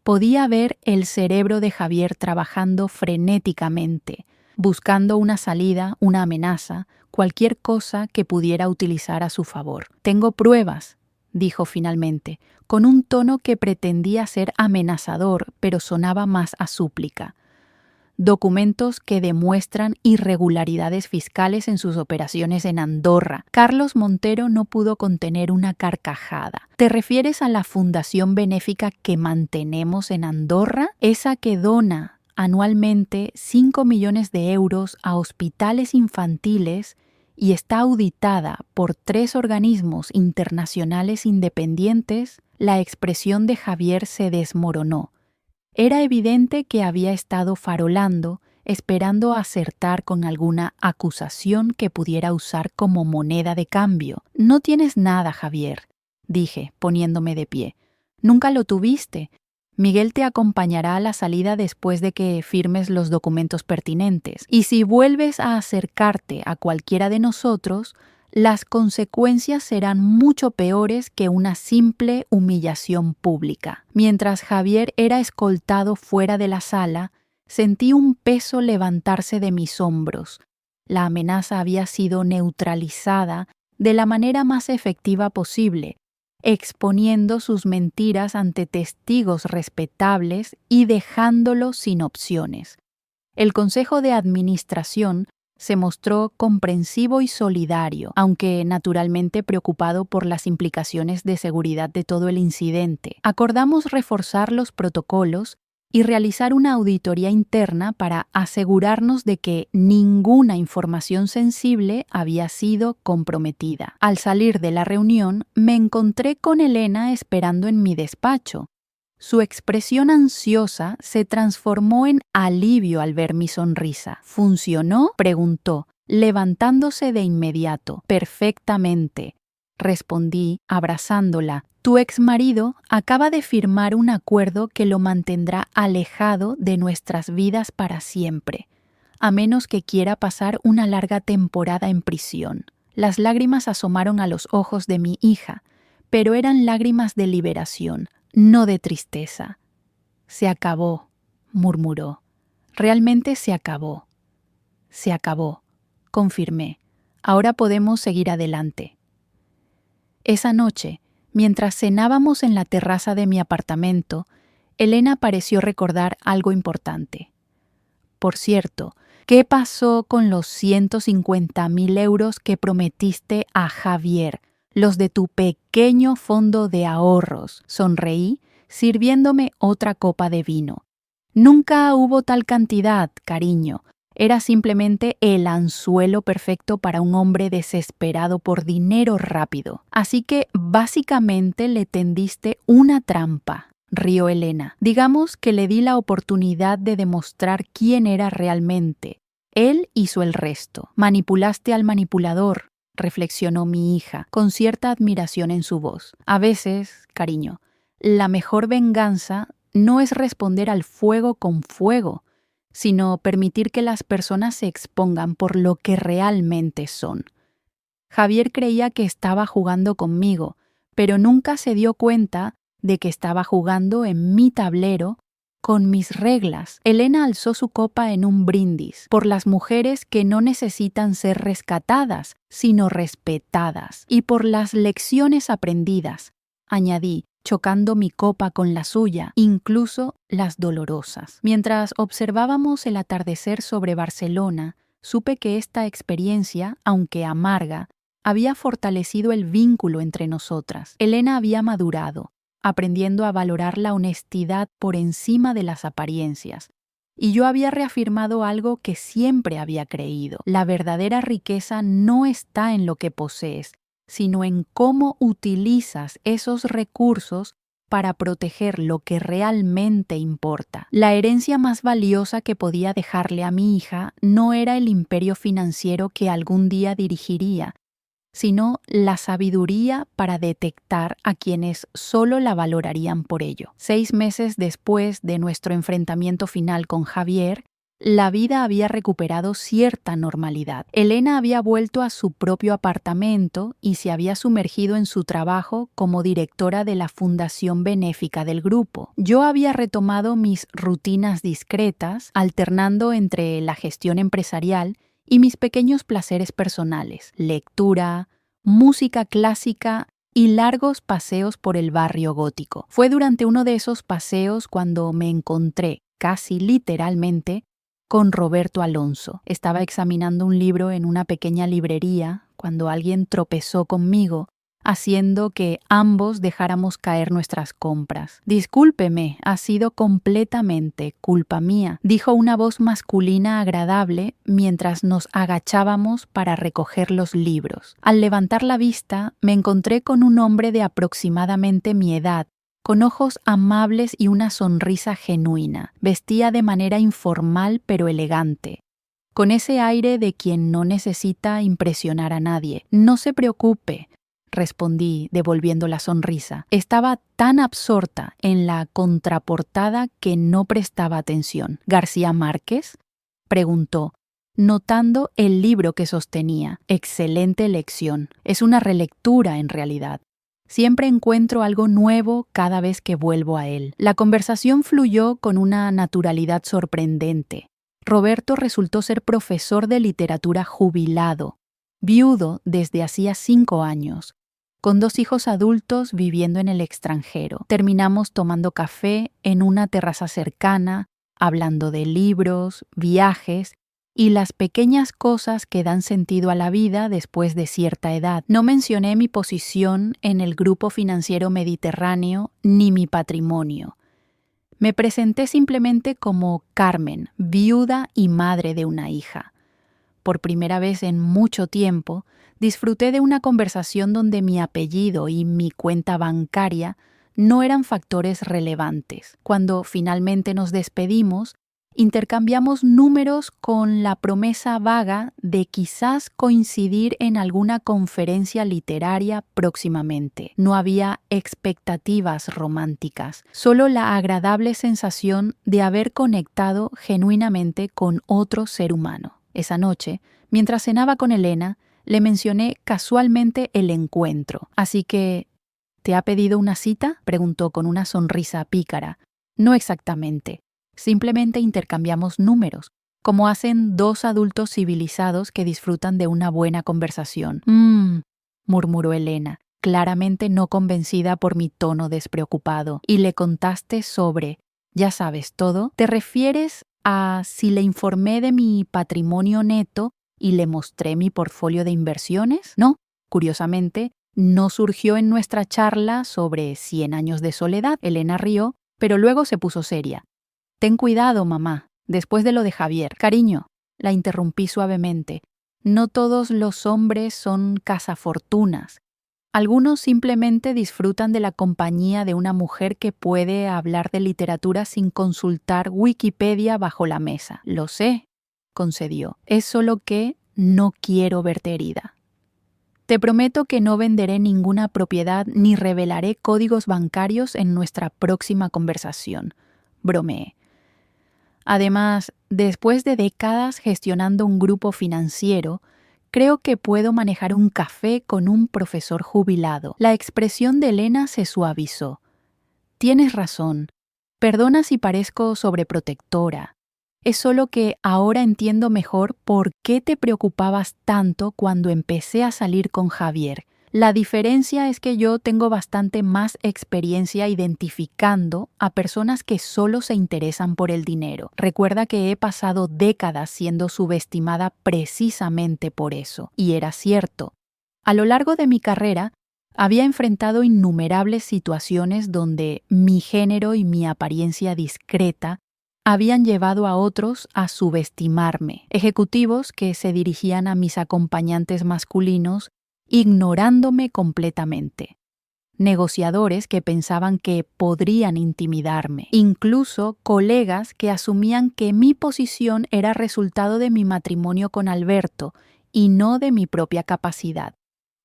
Podía ver el cerebro de Javier trabajando frenéticamente, buscando una salida, una amenaza, cualquier cosa que pudiera utilizar a su favor. «Tengo pruebas», dijo finalmente, con un tono que pretendía ser amenazador, pero sonaba más a súplica. «Documentos que demuestran irregularidades fiscales en sus operaciones en Andorra». Carlos Montero no pudo contener una carcajada. «¿Te refieres a la fundación benéfica que mantenemos en Andorra? Esa que dona anualmente 5 millones de euros a hospitales infantiles y está auditada por 3 organismos internacionales independientes». La expresión de Javier se desmoronó. Era evidente que había estado farolando, esperando acertar con alguna acusación que pudiera usar como moneda de cambio. «No tienes nada, Javier», dije, poniéndome de pie. «Nunca lo tuviste. Miguel te acompañará a la salida después de que firmes los documentos pertinentes. Y si vuelves a acercarte a cualquiera de nosotros, las consecuencias serán mucho peores que una simple humillación pública». Mientras Javier era escoltado fuera de la sala, sentí un peso levantarse de mis hombros. La amenaza había sido neutralizada de la manera más efectiva posible, exponiendo sus mentiras ante testigos respetables y dejándolo sin opciones. El Consejo de Administración se mostró comprensivo y solidario, aunque naturalmente preocupado por las implicaciones de seguridad de todo el incidente. Acordamos reforzar los protocolos y realizar una auditoría interna para asegurarnos de que ninguna información sensible había sido comprometida. Al salir de la reunión, me encontré con Elena esperando en mi despacho. Su expresión ansiosa se transformó en alivio al ver mi sonrisa. «¿Funcionó?», preguntó, levantándose de inmediato. «Perfectamente», respondí, abrazándola. «Tu exmarido acaba de firmar un acuerdo que lo mantendrá alejado de nuestras vidas para siempre, a menos que quiera pasar una larga temporada en prisión». Las lágrimas asomaron a los ojos de mi hija, pero eran lágrimas de liberación, no de tristeza. «Se acabó», murmuró. «Realmente se acabó». «Se acabó», confirmé. «Ahora podemos seguir adelante». Esa noche, mientras cenábamos en la terraza de mi apartamento, Elena pareció recordar algo importante. «Por cierto, ¿qué pasó con los 150.000 euros que prometiste a Javier? Los de tu pequeño fondo de ahorros», sonreí, sirviéndome otra copa de vino. «Nunca hubo tal cantidad, cariño. Era simplemente el anzuelo perfecto para un hombre desesperado por dinero rápido. Así que básicamente le tendiste una trampa», rió Elena. «Digamos que le di la oportunidad de demostrar quién era realmente. Él hizo el resto. Manipulaste al manipulador», reflexionó mi hija, con cierta admiración en su voz. «A veces, cariño, la mejor venganza no es responder al fuego con fuego, sino permitir que las personas se expongan por lo que realmente son». Javier creía que estaba jugando conmigo, pero nunca se dio cuenta de que estaba jugando en mi tablero con mis reglas. Elena alzó su copa en un brindis por las mujeres que no necesitan ser rescatadas, sino respetadas, y por las lecciones aprendidas, añadí, chocando mi copa con la suya, incluso las dolorosas. Mientras observábamos el atardecer sobre Barcelona, supe que esta experiencia, aunque amarga, había fortalecido el vínculo entre nosotras. Elena había madurado, aprendiendo a valorar la honestidad por encima de las apariencias, y yo había reafirmado algo que siempre había creído: la verdadera riqueza no está en lo que posees, sino en cómo utilizas esos recursos para proteger lo que realmente importa. La herencia más valiosa que podía dejarle a mi hija no era el imperio financiero que algún día dirigiría, sino la sabiduría para detectar a quienes solo la valorarían por ello. 6 meses después de nuestro enfrentamiento final con Javier, La vida había recuperado cierta normalidad. Elena había vuelto a su propio apartamento y se había sumergido en su trabajo como directora de la fundación benéfica del grupo. Yo había retomado mis rutinas discretas, alternando entre la gestión empresarial y mis pequeños placeres personales: lectura, música clásica y largos paseos por el barrio gótico. Fue durante uno de esos paseos cuando me encontré, casi literalmente, con Roberto Alonso. Estaba examinando un libro en una pequeña librería cuando alguien tropezó conmigo, haciendo que ambos dejáramos caer nuestras compras. «Discúlpeme, ha sido completamente culpa mía», dijo una voz masculina agradable mientras nos agachábamos para recoger los libros. Al levantar la vista, me encontré con un hombre de aproximadamente mi edad, con ojos amables y una sonrisa genuina. Vestía de manera informal pero elegante, con ese aire de quien no necesita impresionar a nadie. «No se preocupe», respondí, devolviendo la sonrisa. Estaba tan absorta en la contraportada que no prestaba atención. «¿García Márquez?», preguntó, notando el libro que sostenía. «Excelente elección. Es una relectura en realidad. Siempre encuentro algo nuevo cada vez que vuelvo a él». La conversación fluyó con una naturalidad sorprendente. Roberto resultó ser profesor de literatura jubilado, viudo desde hacía 5 años, con 2 hijos adultos viviendo en el extranjero. Terminamos tomando café en una terraza cercana, hablando de libros, viajes y las pequeñas cosas que dan sentido a la vida después de cierta edad. No mencioné mi posición en el Grupo Financiero Mediterráneo ni mi patrimonio. Me presenté simplemente como Carmen, viuda y madre de una hija. Por primera vez en mucho tiempo, disfruté de una conversación donde mi apellido y mi cuenta bancaria no eran factores relevantes. Cuando finalmente nos despedimos, intercambiamos números con la promesa vaga de quizás coincidir en alguna conferencia literaria próximamente. No había expectativas románticas, solo la agradable sensación de haber conectado genuinamente con otro ser humano. Esa noche, mientras cenaba con Elena, le mencioné casualmente el encuentro. «Así que, ¿te ha pedido una cita?», preguntó con una sonrisa pícara. «No exactamente. Simplemente intercambiamos números, como hacen 2 adultos civilizados que disfrutan de una buena conversación». Murmuró Elena, claramente no convencida por mi tono despreocupado. «¿Y le contaste sobre, ya sabes todo? ¿Te refieres a si le informé de mi patrimonio neto y le mostré mi portfolio de inversiones? No, curiosamente, no surgió en nuestra charla sobre 100 años de soledad». Elena rió, pero luego se puso seria. «Ten cuidado, mamá, después de lo de Javier». «Cariño», la interrumpí suavemente, «no todos los hombres son cazafortunas. Algunos simplemente disfrutan de la compañía de una mujer que puede hablar de literatura sin consultar Wikipedia bajo la mesa». «Lo sé», concedió. «Es solo que no quiero verte herida. Te prometo que no venderé ninguna propiedad ni revelaré códigos bancarios en nuestra próxima conversación», bromeé. Además, después de décadas gestionando un grupo financiero, creo que puedo manejar un café con un profesor jubilado. La expresión de Elena se suavizó. «Tienes razón. Perdona si parezco sobreprotectora. Es solo que ahora entiendo mejor por qué te preocupabas tanto cuando empecé a salir con Javier. La diferencia es que yo tengo bastante más experiencia identificando a personas que solo se interesan por el dinero. Recuerda que he pasado décadas siendo subestimada precisamente por eso». Y era cierto. A lo largo de mi carrera, había enfrentado innumerables situaciones donde mi género y mi apariencia discreta habían llevado a otros a subestimarme. Ejecutivos que se dirigían a mis acompañantes masculinos ignorándome completamente. Negociadores que pensaban que podrían intimidarme. Incluso colegas que asumían que mi posición era resultado de mi matrimonio con Alberto y no de mi propia capacidad.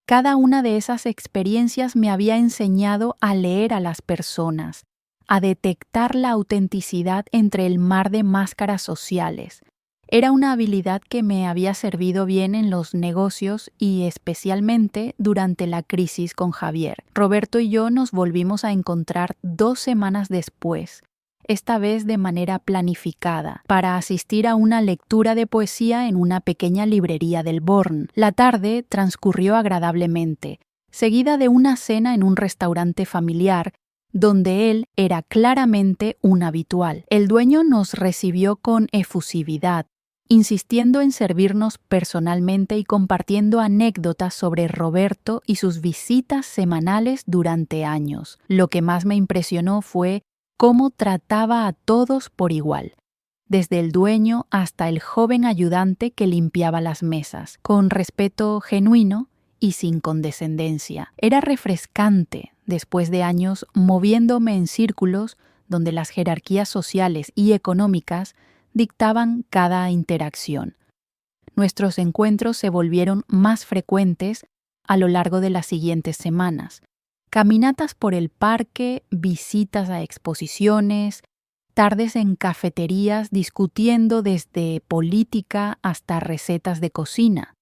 Cada una de esas experiencias me había enseñado a leer a las personas, a detectar la autenticidad entre el mar de máscaras sociales. Era una habilidad que me había servido bien en los negocios y especialmente durante la crisis con Javier. Roberto y yo nos volvimos a encontrar 2 semanas después, esta vez de manera planificada, para asistir a una lectura de poesía en una pequeña librería del Born. La tarde transcurrió agradablemente, seguida de una cena en un restaurante familiar, donde él era claramente un habitual. El dueño nos recibió con efusividad, insistiendo en servirnos personalmente y compartiendo anécdotas sobre Roberto y sus visitas semanales durante años. Lo que más me impresionó fue cómo trataba a todos por igual, desde el dueño hasta el joven ayudante que limpiaba las mesas, con respeto genuino y sin condescendencia. Era refrescante, después de años moviéndome en círculos donde las jerarquías sociales y económicas dictaban cada interacción. Nuestros encuentros se volvieron más frecuentes a lo largo de las siguientes semanas. Caminatas por el parque, visitas a exposiciones, tardes en cafeterías discutiendo desde política hasta recetas de cocina.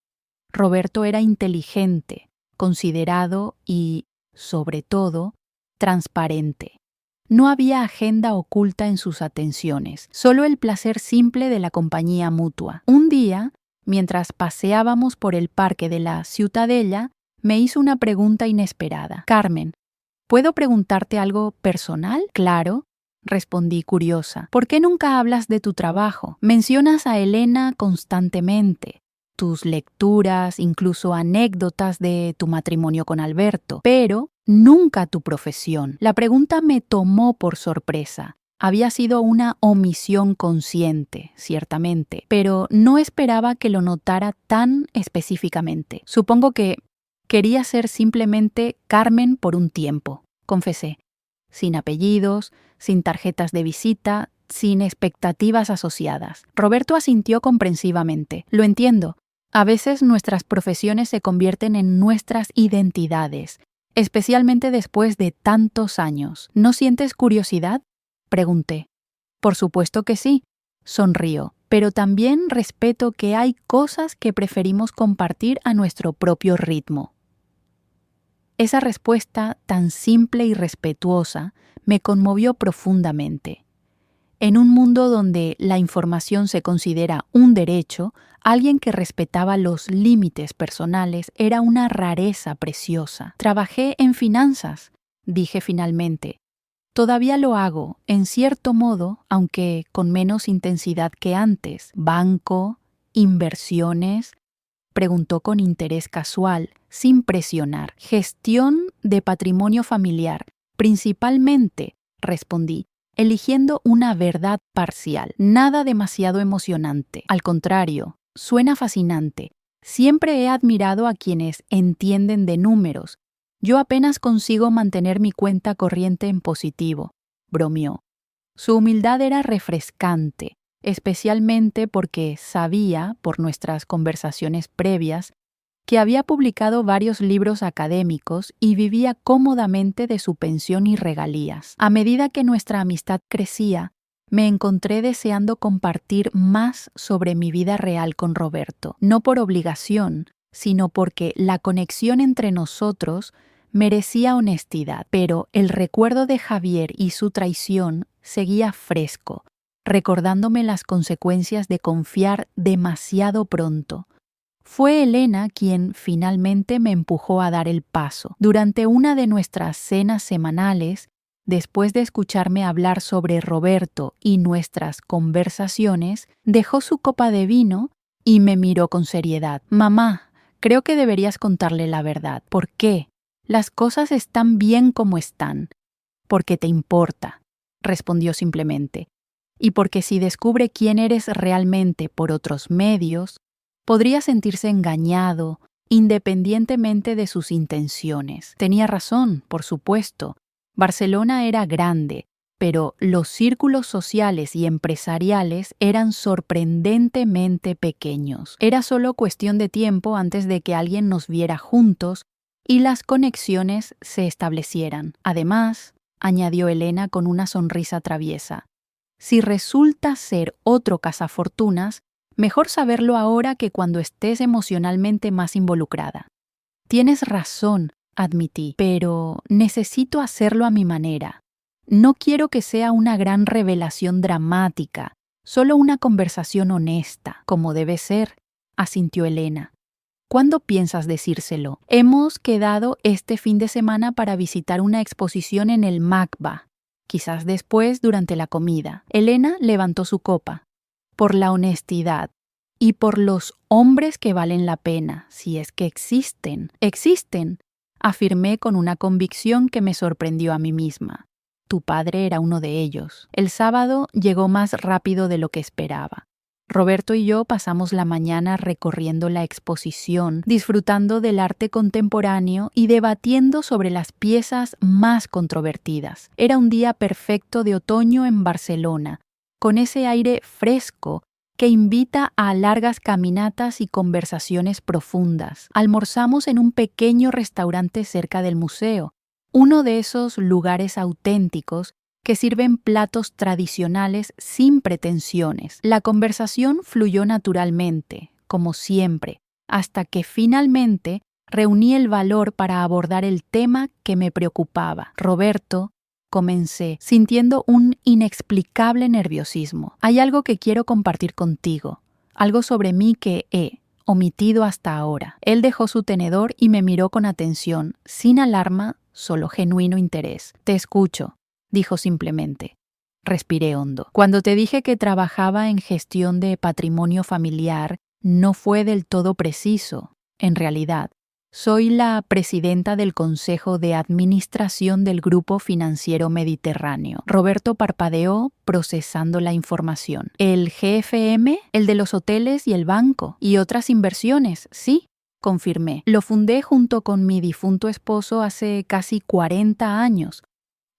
Roberto era inteligente, considerado y, sobre todo, transparente. No había agenda oculta en sus atenciones, solo el placer simple de la compañía mutua. Un día, mientras paseábamos por el parque de la Ciutadella, me hizo una pregunta inesperada. Carmen, ¿puedo preguntarte algo personal? Claro, respondí curiosa. ¿Por qué nunca hablas de tu trabajo? Mencionas a Elena constantemente, tus lecturas, incluso anécdotas de tu matrimonio con Alberto, pero nunca tu profesión. La pregunta me tomó por sorpresa. Había sido una omisión consciente, ciertamente, pero no esperaba que lo notara tan específicamente. Supongo que quería ser simplemente Carmen por un tiempo, confesé, sin apellidos, sin tarjetas de visita, sin expectativas asociadas. Roberto asintió comprensivamente. Lo entiendo. A veces nuestras profesiones se convierten en nuestras identidades, especialmente después de tantos años. ¿No sientes curiosidad?, pregunté. Por supuesto que sí, sonrió, pero también respeto que hay cosas que preferimos compartir a nuestro propio ritmo. Esa respuesta tan simple y respetuosa me conmovió profundamente. En un mundo donde la información se considera un derecho, alguien que respetaba los límites personales era una rareza preciosa. Trabajé en finanzas, dije finalmente. Todavía lo hago, en cierto modo, aunque con menos intensidad que antes. ¿Banco? ¿Inversiones? Preguntó con interés casual, sin presionar. Gestión de patrimonio familiar, principalmente, respondí, eligiendo una verdad parcial, nada demasiado emocionante. Al contrario, suena fascinante. Siempre he admirado a quienes entienden de números. Yo apenas consigo mantener mi cuenta corriente en positivo, bromeó. Su humildad era refrescante, especialmente porque sabía, por nuestras conversaciones previas, que había publicado varios libros académicos y vivía cómodamente de su pensión y regalías. A medida que nuestra amistad crecía, me encontré deseando compartir más sobre mi vida real con Roberto, no por obligación, sino porque la conexión entre nosotros merecía honestidad, pero el recuerdo de Javier y su traición seguía fresco, recordándome las consecuencias de confiar demasiado pronto. Fue Elena quien finalmente me empujó a dar el paso. Durante una de nuestras cenas semanales, después de escucharme hablar sobre Roberto y nuestras conversaciones, dejó su copa de vino y me miró con seriedad. Mamá, creo que deberías contarle la verdad. ¿Por qué? Las cosas están bien como están. Porque te importa, respondió simplemente. Y porque si descubre quién eres realmente por otros medios, podría sentirse engañado, independientemente de sus intenciones. Tenía razón, por supuesto. Barcelona era grande, pero los círculos sociales y empresariales eran sorprendentemente pequeños. Era solo cuestión de tiempo antes de que alguien nos viera juntos y las conexiones se establecieran. Además, añadió Elena con una sonrisa traviesa. Si resulta ser otro cazafortunas, mejor saberlo ahora que cuando estés emocionalmente más involucrada. Tienes razón, admití, pero necesito hacerlo a mi manera. No quiero que sea una gran revelación dramática, solo una conversación honesta, como debe ser, asintió Elena. ¿Cuándo piensas decírselo? Hemos quedado este fin de semana para visitar una exposición en el MACBA. Quizás después, durante la comida. Elena levantó su copa. Por la honestidad y por los hombres que valen la pena, si es que existen. Existen, afirmé con una convicción que me sorprendió a mí misma. Tu padre era uno de ellos. El sábado llegó más rápido de lo que esperaba. Roberto y yo pasamos la mañana recorriendo la exposición, disfrutando del arte contemporáneo y debatiendo sobre las piezas más controvertidas. Era un día perfecto de otoño en Barcelona, con ese aire fresco que invita a largas caminatas y conversaciones profundas. Almorzamos en un pequeño restaurante cerca del museo, uno de esos lugares auténticos que sirven platos tradicionales sin pretensiones. La conversación fluyó naturalmente, como siempre, hasta que finalmente reuní el valor para abordar el tema que me preocupaba. Roberto, comencé, sintiendo un inexplicable nerviosismo. Hay algo que quiero compartir contigo, algo sobre mí que he omitido hasta ahora. Él dejó su tenedor y me miró con atención, sin alarma, solo genuino interés. Te escucho, dijo simplemente. Respiré hondo. Cuando te dije que trabajaba en gestión de patrimonio familiar, no fue del todo preciso. En realidad, soy la presidenta del Consejo de Administración del Grupo Financiero Mediterráneo. Roberto parpadeó, procesando la información. El GFM, el de los hoteles y el banco, y otras inversiones, sí, confirmé. Lo fundé junto con mi difunto esposo hace casi 40 años.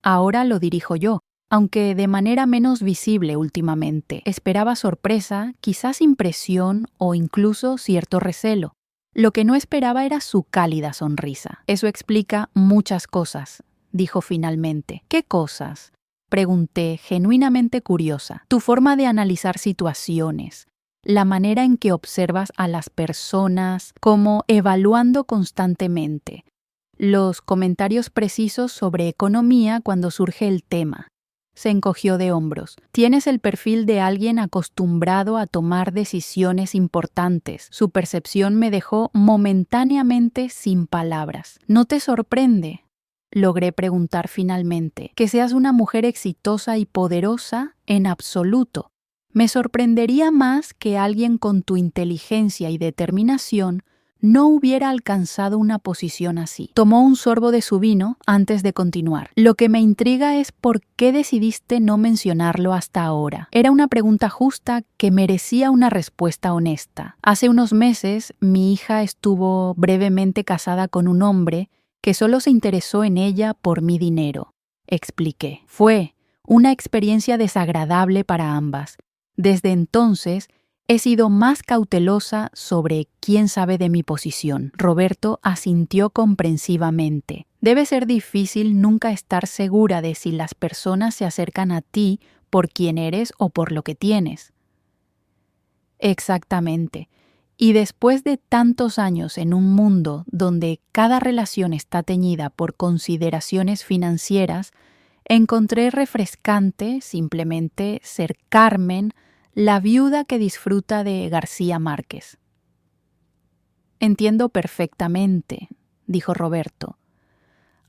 Ahora lo dirijo yo, aunque de manera menos visible últimamente. Esperaba sorpresa, quizás impresión o incluso cierto recelo. Lo que no esperaba era su cálida sonrisa. Eso explica muchas cosas, dijo finalmente. ¿Qué cosas? Pregunté, genuinamente curiosa. Tu forma de analizar situaciones, la manera en que observas a las personas, como evaluando constantemente, los comentarios precisos sobre economía cuando surge el tema. Se encogió de hombros. Tienes el perfil de alguien acostumbrado a tomar decisiones importantes. Su percepción me dejó momentáneamente sin palabras. ¿No te sorprende? Logré preguntar finalmente. Que seas una mujer exitosa y poderosa, en absoluto. Me sorprendería más que alguien con tu inteligencia y determinación no hubiera alcanzado una posición así. Tomó un sorbo de su vino antes de continuar. Lo que me intriga es por qué decidiste no mencionarlo hasta ahora. Era una pregunta justa que merecía una respuesta honesta. Hace unos meses, mi hija estuvo brevemente casada con un hombre que solo se interesó en ella por mi dinero. Expliqué. Fue una experiencia desagradable para ambas. Desde entonces, he sido más cautelosa sobre quién sabe de mi posición. Roberto asintió comprensivamente. Debe ser difícil nunca estar segura de si las personas se acercan a ti por quién eres o por lo que tienes. Exactamente. Y después de tantos años en un mundo donde cada relación está teñida por consideraciones financieras, encontré refrescante simplemente ser Carmen, la viuda que disfruta de García Márquez. Entiendo perfectamente, dijo Roberto,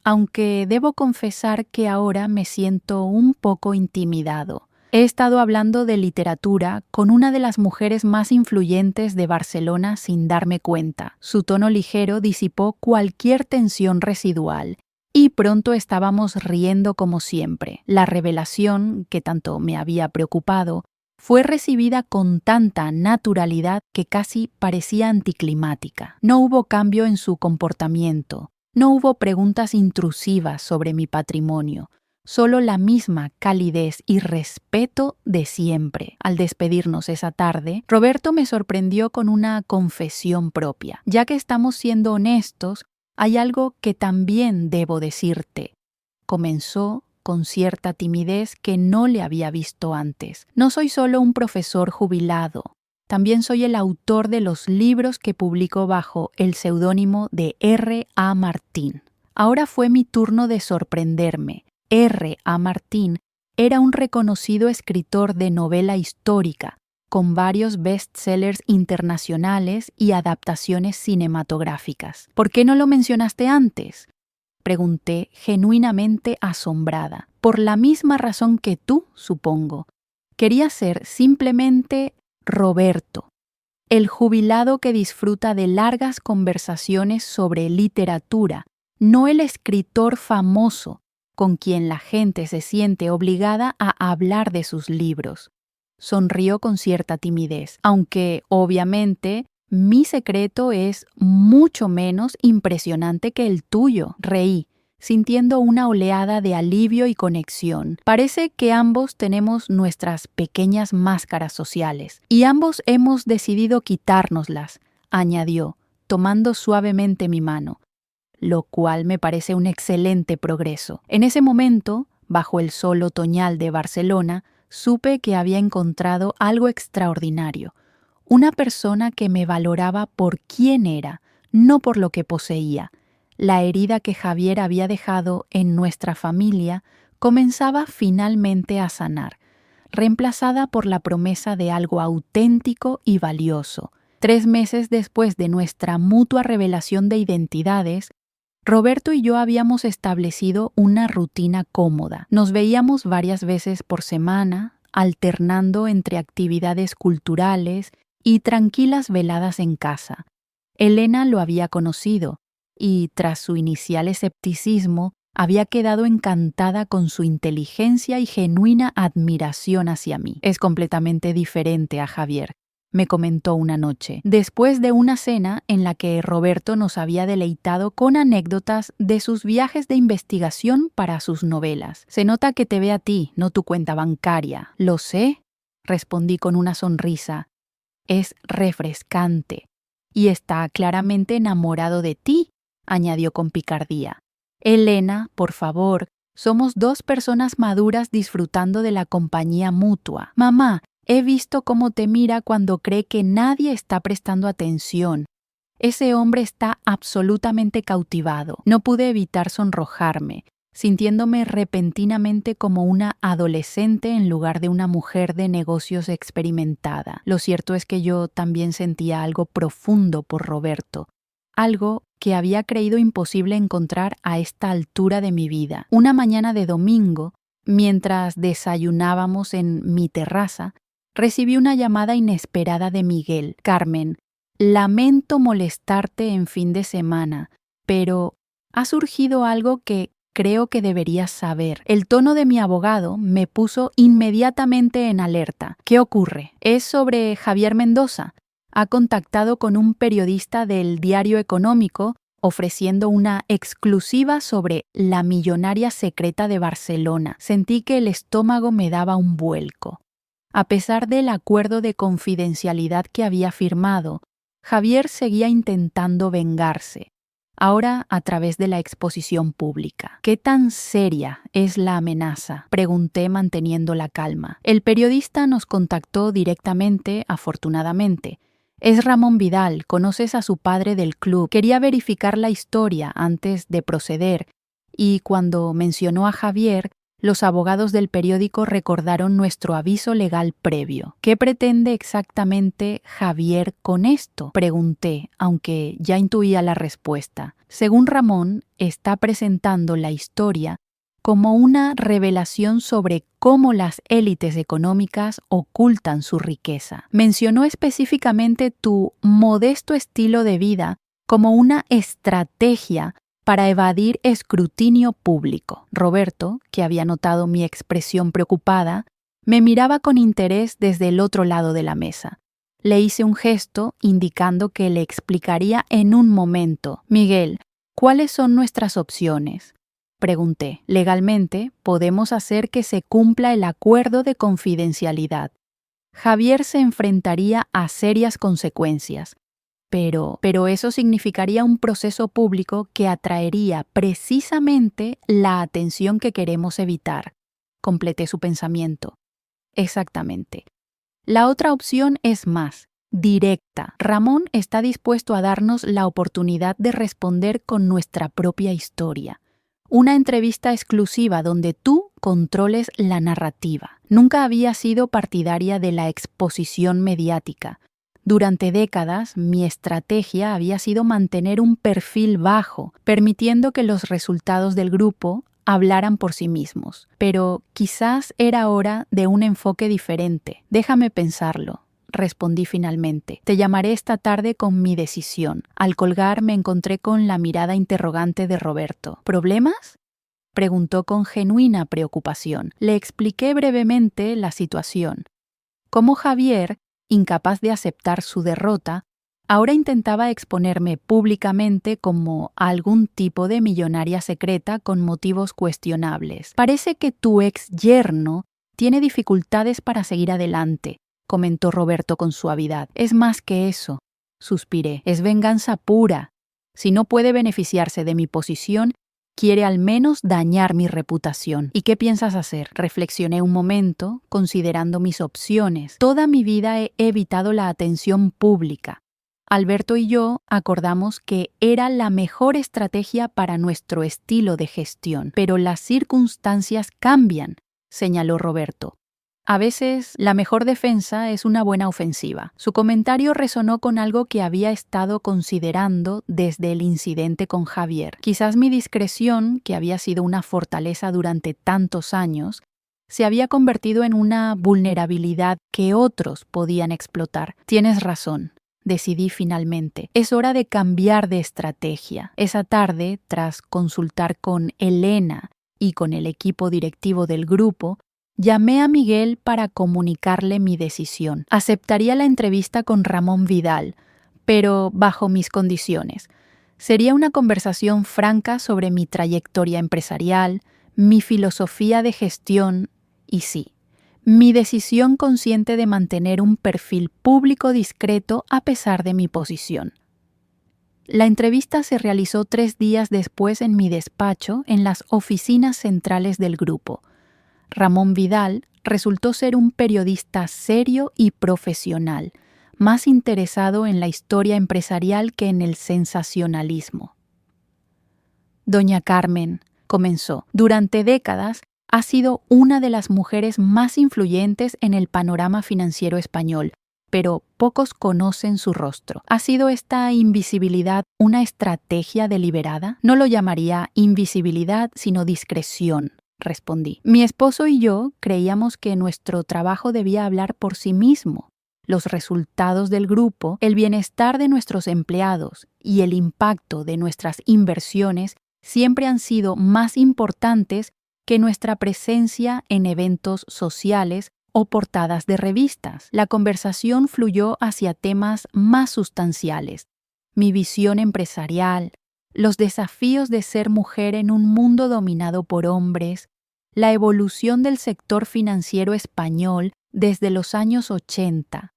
aunque debo confesar que ahora me siento un poco intimidado. He estado hablando de literatura con una de las mujeres más influyentes de Barcelona sin darme cuenta. Su tono ligero disipó cualquier tensión residual y pronto estábamos riendo como siempre. La revelación, que tanto me había preocupado, fue recibida con tanta naturalidad que casi parecía anticlimática. No hubo cambio en su comportamiento, no hubo preguntas intrusivas sobre mi patrimonio, solo la misma calidez y respeto de siempre. Al despedirnos esa tarde, Roberto me sorprendió con una confesión propia. Ya que estamos siendo honestos, hay algo que también debo decirte. Comenzó con cierta timidez que no le había visto antes. No soy solo un profesor jubilado. También soy el autor de los libros que publico bajo el seudónimo de R. A. Martín. Ahora fue mi turno de sorprenderme. R. A. Martín era un reconocido escritor de novela histórica, con varios bestsellers internacionales y adaptaciones cinematográficas. ¿Por qué no lo mencionaste antes?, pregunté, genuinamente asombrada. Por la misma razón que tú, supongo. Quería ser simplemente Roberto, el jubilado que disfruta de largas conversaciones sobre literatura, no el escritor famoso con quien la gente se siente obligada a hablar de sus libros. Sonrió con cierta timidez, aunque, obviamente, mi secreto es mucho menos impresionante que el tuyo. Reí, sintiendo una oleada de alivio y conexión. Parece que ambos tenemos nuestras pequeñas máscaras sociales, y ambos hemos decidido quitárnoslas, añadió, tomando suavemente mi mano, lo cual me parece un excelente progreso. En ese momento, bajo el sol otoñal de Barcelona, supe que había encontrado algo extraordinario. Una persona que me valoraba por quién era, no por lo que poseía. La herida que Javier había dejado en nuestra familia comenzaba finalmente a sanar, reemplazada por la promesa de algo auténtico y valioso. 3 meses después de nuestra mutua revelación de identidades, Roberto y yo habíamos establecido una rutina cómoda. Nos veíamos varias veces por semana, alternando entre actividades culturales y tranquilas veladas en casa. Elena lo había conocido y, tras su inicial escepticismo, había quedado encantada con su inteligencia y genuina admiración hacia mí. Es completamente diferente a Javier, me comentó una noche, después de una cena en la que Roberto nos había deleitado con anécdotas de sus viajes de investigación para sus novelas. Se nota que te ve a ti, no tu cuenta bancaria. Lo sé, respondí con una sonrisa. Es refrescante. Y está claramente enamorado de ti, añadió con picardía. Elena, por favor, somos 2 personas maduras disfrutando de la compañía mutua. Mamá, he visto cómo te mira cuando cree que nadie está prestando atención. Ese hombre está absolutamente cautivado. No pude evitar sonrojarme, sintiéndome repentinamente como una adolescente en lugar de una mujer de negocios experimentada. Lo cierto es que yo también sentía algo profundo por Roberto, algo que había creído imposible encontrar a esta altura de mi vida. Una mañana de domingo, mientras desayunábamos en mi terraza, recibí una llamada inesperada de Miguel. Carmen, lamento molestarte en fin de semana, pero ha surgido algo que creo que deberías saber. El tono de mi abogado me puso inmediatamente en alerta. ¿Qué ocurre? Es sobre Javier Mendoza. Ha contactado con un periodista del Diario Económico ofreciendo una exclusiva sobre la millonaria secreta de Barcelona. Sentí que el estómago me daba un vuelco. A pesar del acuerdo de confidencialidad que había firmado, Javier seguía intentando vengarse, ahora a través de la exposición pública. ¿Qué tan seria es la amenaza?, pregunté manteniendo la calma. El periodista nos contactó directamente, afortunadamente. Es Ramón Vidal, conoces a su padre del club. Quería verificar la historia antes de proceder, y cuando mencionó a Javier, los abogados del periódico recordaron nuestro aviso legal previo. ¿Qué pretende exactamente Javier con esto?, pregunté, aunque ya intuía la respuesta. Según Ramón, está presentando la historia como una revelación sobre cómo las élites económicas ocultan su riqueza. Mencionó específicamente tu modesto estilo de vida como una estrategia para evadir escrutinio público. Roberto, que había notado mi expresión preocupada, me miraba con interés desde el otro lado de la mesa. Le hice un gesto indicando que le explicaría en un momento. Miguel, ¿cuáles son nuestras opciones?, pregunté. Legalmente, podemos hacer que se cumpla el acuerdo de confidencialidad. Javier se enfrentaría a serias consecuencias, Pero eso significaría un proceso público que atraería precisamente la atención que queremos evitar. Completé su pensamiento. Exactamente. La otra opción es más directa. Ramón está dispuesto a darnos la oportunidad de responder con nuestra propia historia. Una entrevista exclusiva donde tú controles la narrativa. Nunca había sido partidaria de la exposición mediática. Durante décadas, mi estrategia había sido mantener un perfil bajo, permitiendo que los resultados del grupo hablaran por sí mismos. Pero quizás era hora de un enfoque diferente. Déjame pensarlo, respondí finalmente. Te llamaré esta tarde con mi decisión. Al colgar me encontré con la mirada interrogante de Roberto. ¿Problemas?, preguntó con genuina preocupación. Le expliqué brevemente la situación. Cómo Javier, incapaz de aceptar su derrota, ahora intentaba exponerme públicamente como algún tipo de millonaria secreta con motivos cuestionables. Parece que tu ex yerno tiene dificultades para seguir adelante, comentó Roberto con suavidad. Es más que eso, suspiré. Es venganza pura. Si no puede beneficiarse de mi posición, quiere al menos dañar mi reputación. ¿Y qué piensas hacer? Reflexioné un momento, considerando mis opciones. Toda mi vida he evitado la atención pública. Alberto y yo acordamos que era la mejor estrategia para nuestro estilo de gestión, pero las circunstancias cambian, señaló Roberto. A veces, la mejor defensa es una buena ofensiva. Su comentario resonó con algo que había estado considerando desde el incidente con Javier. Quizás mi discreción, que había sido una fortaleza durante tantos años, se había convertido en una vulnerabilidad que otros podían explotar. Tienes razón, decidí finalmente. Es hora de cambiar de estrategia. Esa tarde, tras consultar con Elena y con el equipo directivo del grupo, llamé a Miguel para comunicarle mi decisión. Aceptaría la entrevista con Ramón Vidal, pero bajo mis condiciones. Sería una conversación franca sobre mi trayectoria empresarial, mi filosofía de gestión y sí, mi decisión consciente de mantener un perfil público discreto a pesar de mi posición. La entrevista se realizó 3 días después en mi despacho en las oficinas centrales del grupo. Ramón Vidal resultó ser un periodista serio y profesional, más interesado en la historia empresarial que en el sensacionalismo. Doña Carmen, comenzó, durante décadas ha sido una de las mujeres más influyentes en el panorama financiero español, pero pocos conocen su rostro. ¿Ha sido esta invisibilidad una estrategia deliberada? No lo llamaría invisibilidad, sino discreción, respondí. Mi esposo y yo creíamos que nuestro trabajo debía hablar por sí mismo. Los resultados del grupo, el bienestar de nuestros empleados y el impacto de nuestras inversiones siempre han sido más importantes que nuestra presencia en eventos sociales o portadas de revistas. La conversación fluyó hacia temas más sustanciales: mi visión empresarial, los desafíos de ser mujer en un mundo dominado por hombres, la evolución del sector financiero español desde los años 80.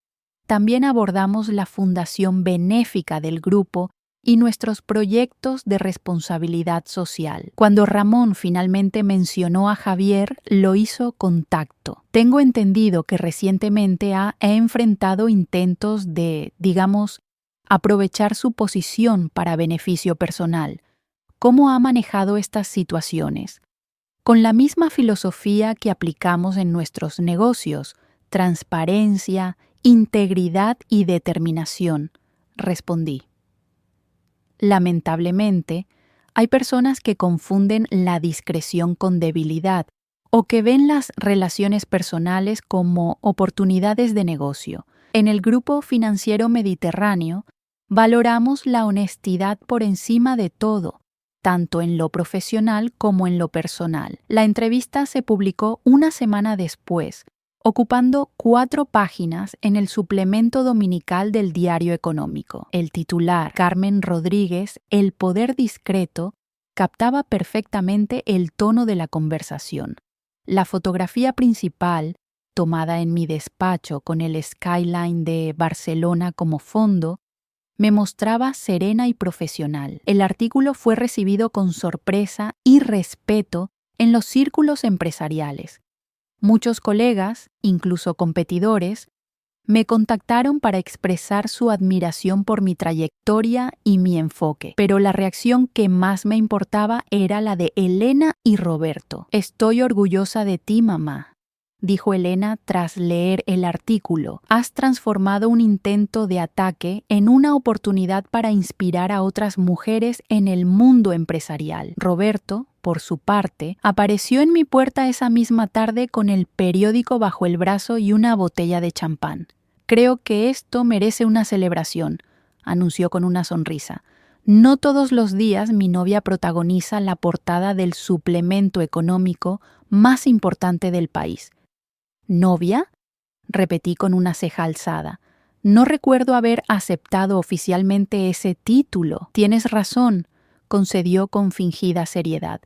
También abordamos la fundación benéfica del grupo y nuestros proyectos de responsabilidad social. Cuando Ramón finalmente mencionó a Javier, lo hizo con tacto. Tengo entendido que recientemente ha enfrentado intentos de, digamos, aprovechar su posición para beneficio personal. ¿Cómo ha manejado estas situaciones? Con la misma filosofía que aplicamos en nuestros negocios: transparencia, integridad y determinación, respondí. Lamentablemente, hay personas que confunden la discreción con debilidad o que ven las relaciones personales como oportunidades de negocio. En el Grupo Financiero Mediterráneo, valoramos la honestidad por encima de todo, tanto en lo profesional como en lo personal. La entrevista se publicó una semana después, ocupando 4 páginas en el suplemento dominical del Diario Económico. El titular, Carmen Rodríguez, El poder discreto, captaba perfectamente el tono de la conversación. La fotografía principal, tomada en mi despacho con el skyline de Barcelona como fondo, Me mostraba serena y profesional. El artículo fue recibido con sorpresa y respeto en los círculos empresariales. Muchos colegas, incluso competidores, me contactaron para expresar su admiración por mi trayectoria y mi enfoque, pero la reacción que más me importaba era la de Elena y Roberto. «Estoy orgullosa de ti, mamá», dijo Elena tras leer el artículo. «Has transformado un intento de ataque en una oportunidad para inspirar a otras mujeres en el mundo empresarial». Roberto, por su parte, apareció en mi puerta esa misma tarde con el periódico bajo el brazo y una botella de champán. «Creo que esto merece una celebración», anunció con una sonrisa. «No todos los días mi novia protagoniza la portada del suplemento económico más importante del país». «¿Novia?», repetí con una ceja alzada. «No recuerdo haber aceptado oficialmente ese título». «Tienes razón», concedió con fingida seriedad.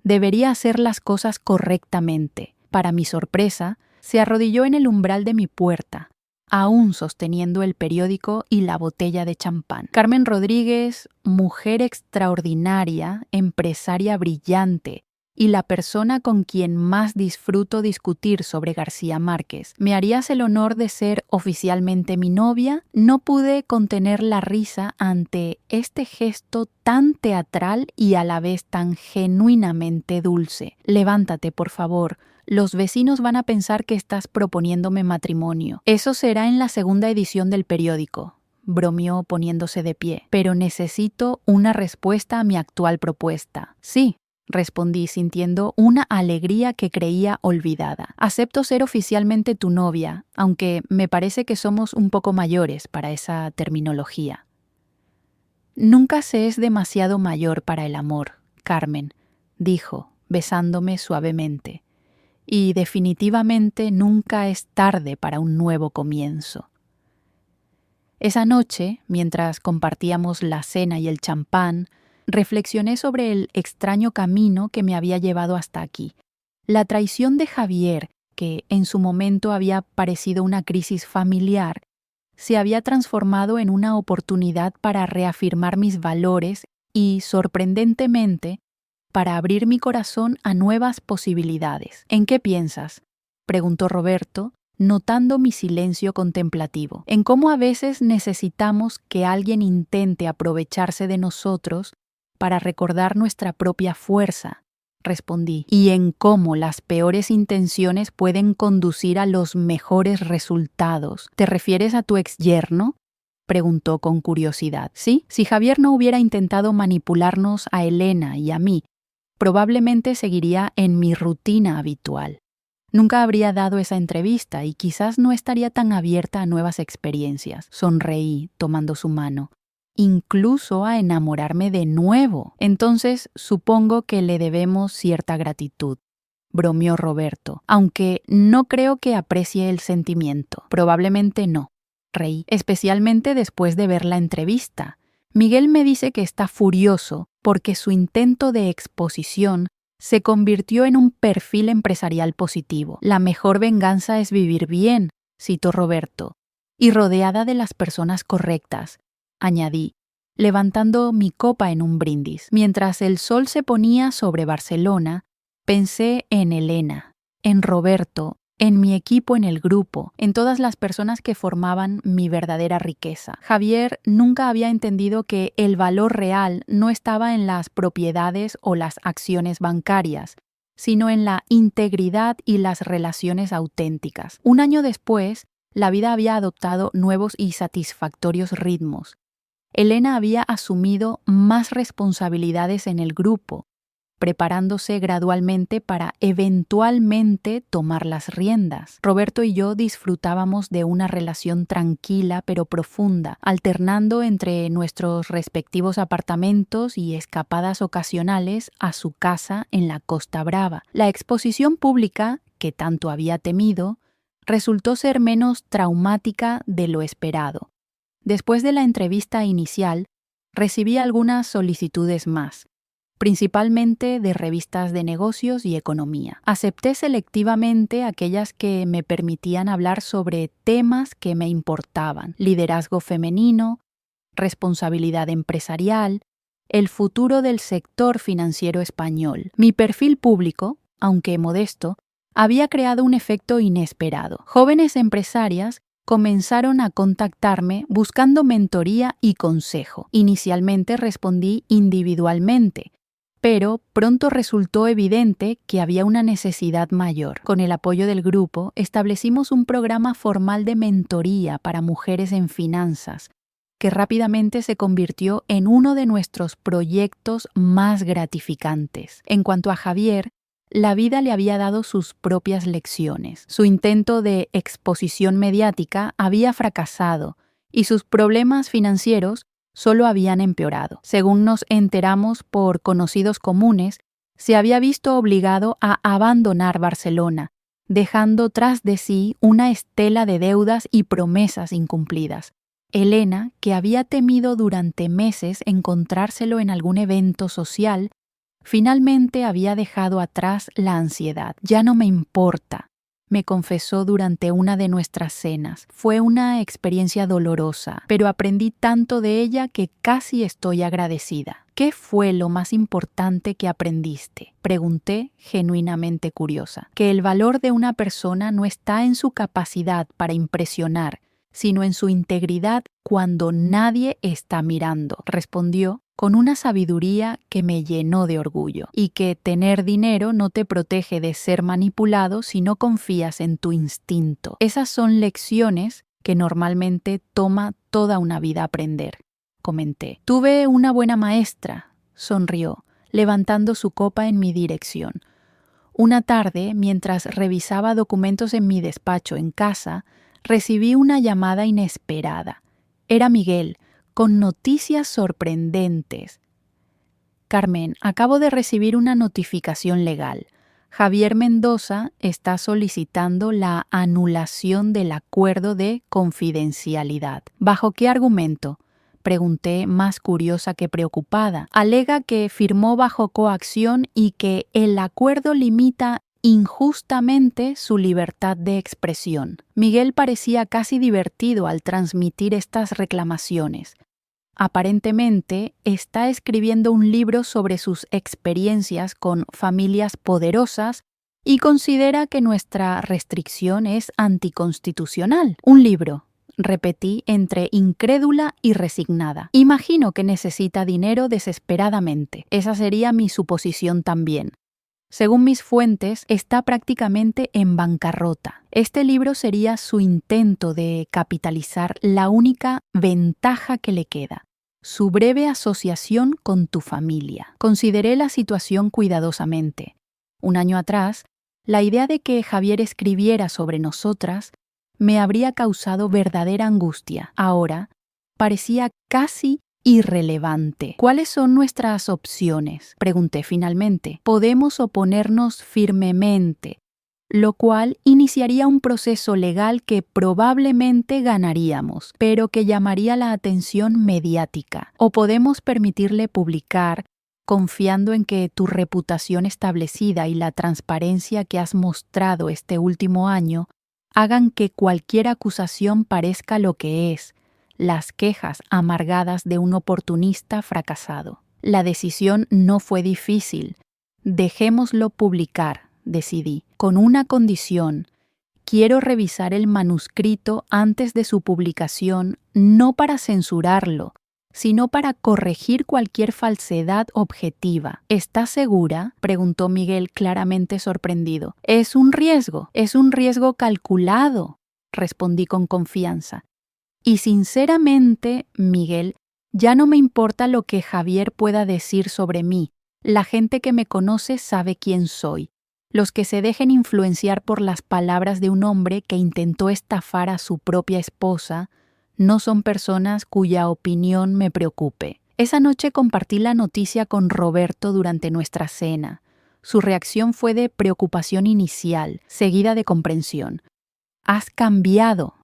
«Debería hacer las cosas correctamente». Para mi sorpresa, se arrodilló en el umbral de mi puerta, aún sosteniendo el periódico y la botella de champán. «Carmen Rodríguez, mujer extraordinaria, empresaria brillante, y la persona con quien más disfruto discutir sobre García Márquez. ¿Me harías el honor de ser oficialmente mi novia?». No pude contener la risa ante este gesto tan teatral y a la vez tan genuinamente dulce. «Levántate, por favor. Los vecinos van a pensar que estás proponiéndome matrimonio». «Eso será en la segunda edición del periódico», bromeó poniéndose de pie. «Pero necesito una respuesta a mi actual propuesta». «Sí», respondí sintiendo una alegría que creía olvidada. «Acepto ser oficialmente tu novia, aunque me parece que somos un poco mayores para esa terminología». «Nunca se es demasiado mayor para el amor, Carmen», dijo, besándome suavemente. «Y definitivamente nunca es tarde para un nuevo comienzo». Esa noche, mientras compartíamos la cena y el champán, reflexioné sobre el extraño camino que me había llevado hasta aquí. La traición de Javier, que en su momento había parecido una crisis familiar, se había transformado en una oportunidad para reafirmar mis valores y, sorprendentemente, para abrir mi corazón a nuevas posibilidades. «¿En qué piensas?», preguntó Roberto, notando mi silencio contemplativo. «En cómo a veces necesitamos que alguien intente aprovecharse de nosotros para recordar nuestra propia fuerza», respondí. «Y en cómo las peores intenciones pueden conducir a los mejores resultados». «¿Te refieres a tu exyerno?», preguntó con curiosidad. «Sí, si Javier no hubiera intentado manipularnos a Elena y a mí, probablemente seguiría en mi rutina habitual. Nunca habría dado esa entrevista y quizás no estaría tan abierta a nuevas experiencias». Sonreí, tomando su mano. «Incluso a enamorarme de nuevo. Entonces supongo que le debemos cierta gratitud», bromeó Roberto, «aunque no creo que aprecie el sentimiento». «Probablemente no», reí, «especialmente después de ver la entrevista. Miguel me dice que está furioso porque su intento de exposición se convirtió en un perfil empresarial positivo. La mejor venganza es vivir bien», citó Roberto, «y rodeada de las personas correctas», añadí, levantando mi copa en un brindis. Mientras el sol se ponía sobre Barcelona, pensé en Elena, en Roberto, en mi equipo en el grupo, en todas las personas que formaban mi verdadera riqueza. Javier nunca había entendido que el valor real no estaba en las propiedades o las acciones bancarias, sino en la integridad y las relaciones auténticas. Un año después, la vida había adoptado nuevos y satisfactorios ritmos. Elena había asumido más responsabilidades en el grupo, preparándose gradualmente para eventualmente tomar las riendas. Roberto y yo disfrutábamos de una relación tranquila pero profunda, alternando entre nuestros respectivos apartamentos y escapadas ocasionales a su casa en la Costa Brava. La exposición pública, que tanto había temido, resultó ser menos traumática de lo esperado. Después de la entrevista inicial, recibí algunas solicitudes más, principalmente de revistas de negocios y economía. Acepté selectivamente aquellas que me permitían hablar sobre temas que me importaban: liderazgo femenino, responsabilidad empresarial, el futuro del sector financiero español. Mi perfil público, aunque modesto, había creado un efecto inesperado. Jóvenes empresarias comenzaron a contactarme buscando mentoría y consejo. Inicialmente respondí individualmente, pero pronto resultó evidente que había una necesidad mayor. Con el apoyo del grupo, establecimos un programa formal de mentoría para mujeres en finanzas, que rápidamente se convirtió en uno de nuestros proyectos más gratificantes. En cuanto a Javier, la vida le había dado sus propias lecciones. Su intento de exposición mediática había fracasado y sus problemas financieros solo habían empeorado. Según nos enteramos por conocidos comunes, se había visto obligado a abandonar Barcelona, dejando tras de sí una estela de deudas y promesas incumplidas. Elena, que había temido durante meses encontrárselo en algún evento social, finalmente había dejado atrás la ansiedad. «Ya no me importa», me confesó durante una de nuestras cenas. Fue una experiencia dolorosa, pero aprendí tanto de ella que casi estoy agradecida. «¿Qué fue lo más importante que aprendiste?», pregunté, genuinamente curiosa. «Que el valor de una persona no está en su capacidad para impresionar, sino en su integridad cuando nadie está mirando», respondió con una sabiduría que me llenó de orgullo, y que tener dinero no te protege de ser manipulado si no confías en tu instinto. Esas son lecciones que normalmente toma toda una vida aprender, comenté. «Tuve una buena maestra», sonrió, levantando su copa en mi dirección. Una tarde, mientras revisaba documentos en mi despacho en casa, recibí una llamada inesperada. Era Miguel, con noticias sorprendentes. «Carmen, acabo de recibir una notificación legal. Javier Mendoza está solicitando la anulación del acuerdo de confidencialidad». «¿Bajo qué argumento?», pregunté, más curiosa que preocupada. «Alega que firmó bajo coacción y que el acuerdo limita injustamente su libertad de expresión». Miguel parecía casi divertido al transmitir estas reclamaciones. Aparentemente, está escribiendo un libro sobre sus experiencias con familias poderosas y considera que nuestra restricción es anticonstitucional. «Un libro», repetí entre incrédula y resignada. «Imagino que necesita dinero desesperadamente. Esa sería mi suposición también. Según mis fuentes, está prácticamente en bancarrota. Este libro sería su intento de capitalizar la única ventaja que le queda: su breve asociación con tu familia». Consideré la situación cuidadosamente. Un año atrás, la idea de que Javier escribiera sobre nosotras me habría causado verdadera angustia. Ahora parecía casi irrelevante. «¿Cuáles son nuestras opciones?», pregunté finalmente. «Podemos oponernos firmemente, lo cual iniciaría un proceso legal que probablemente ganaríamos, pero que llamaría la atención mediática. O podemos permitirle publicar, confiando en que tu reputación establecida y la transparencia que has mostrado este último año hagan que cualquier acusación parezca lo que es: las quejas amargadas de un oportunista fracasado». La decisión no fue difícil. «Dejémoslo publicar», decidí, «con una condición. Quiero revisar el manuscrito antes de su publicación, no para censurarlo, sino para corregir cualquier falsedad objetiva». «¿Estás segura?», preguntó Miguel, claramente sorprendido. Es un riesgo calculado», respondí con confianza. «Y sinceramente, Miguel, ya no me importa lo que Javier pueda decir sobre mí. La gente que me conoce sabe quién soy. Los que se dejen influenciar por las palabras de un hombre que intentó estafar a su propia esposa no son personas cuya opinión me preocupe». Esa noche compartí la noticia con Roberto durante nuestra cena. Su reacción fue de preocupación inicial, seguida de comprensión. «Has cambiado»,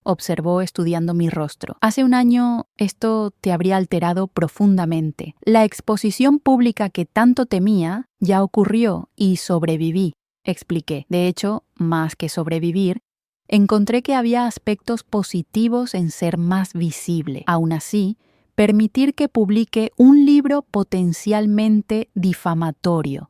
observó estudiando mi rostro. «Hace un año esto te habría alterado profundamente. La exposición pública que tanto temía ya ocurrió y sobreviví», expliqué. De hecho, más que sobrevivir, encontré que había aspectos positivos en ser más visible. Aún así, permitir que publique un libro potencialmente difamatorio.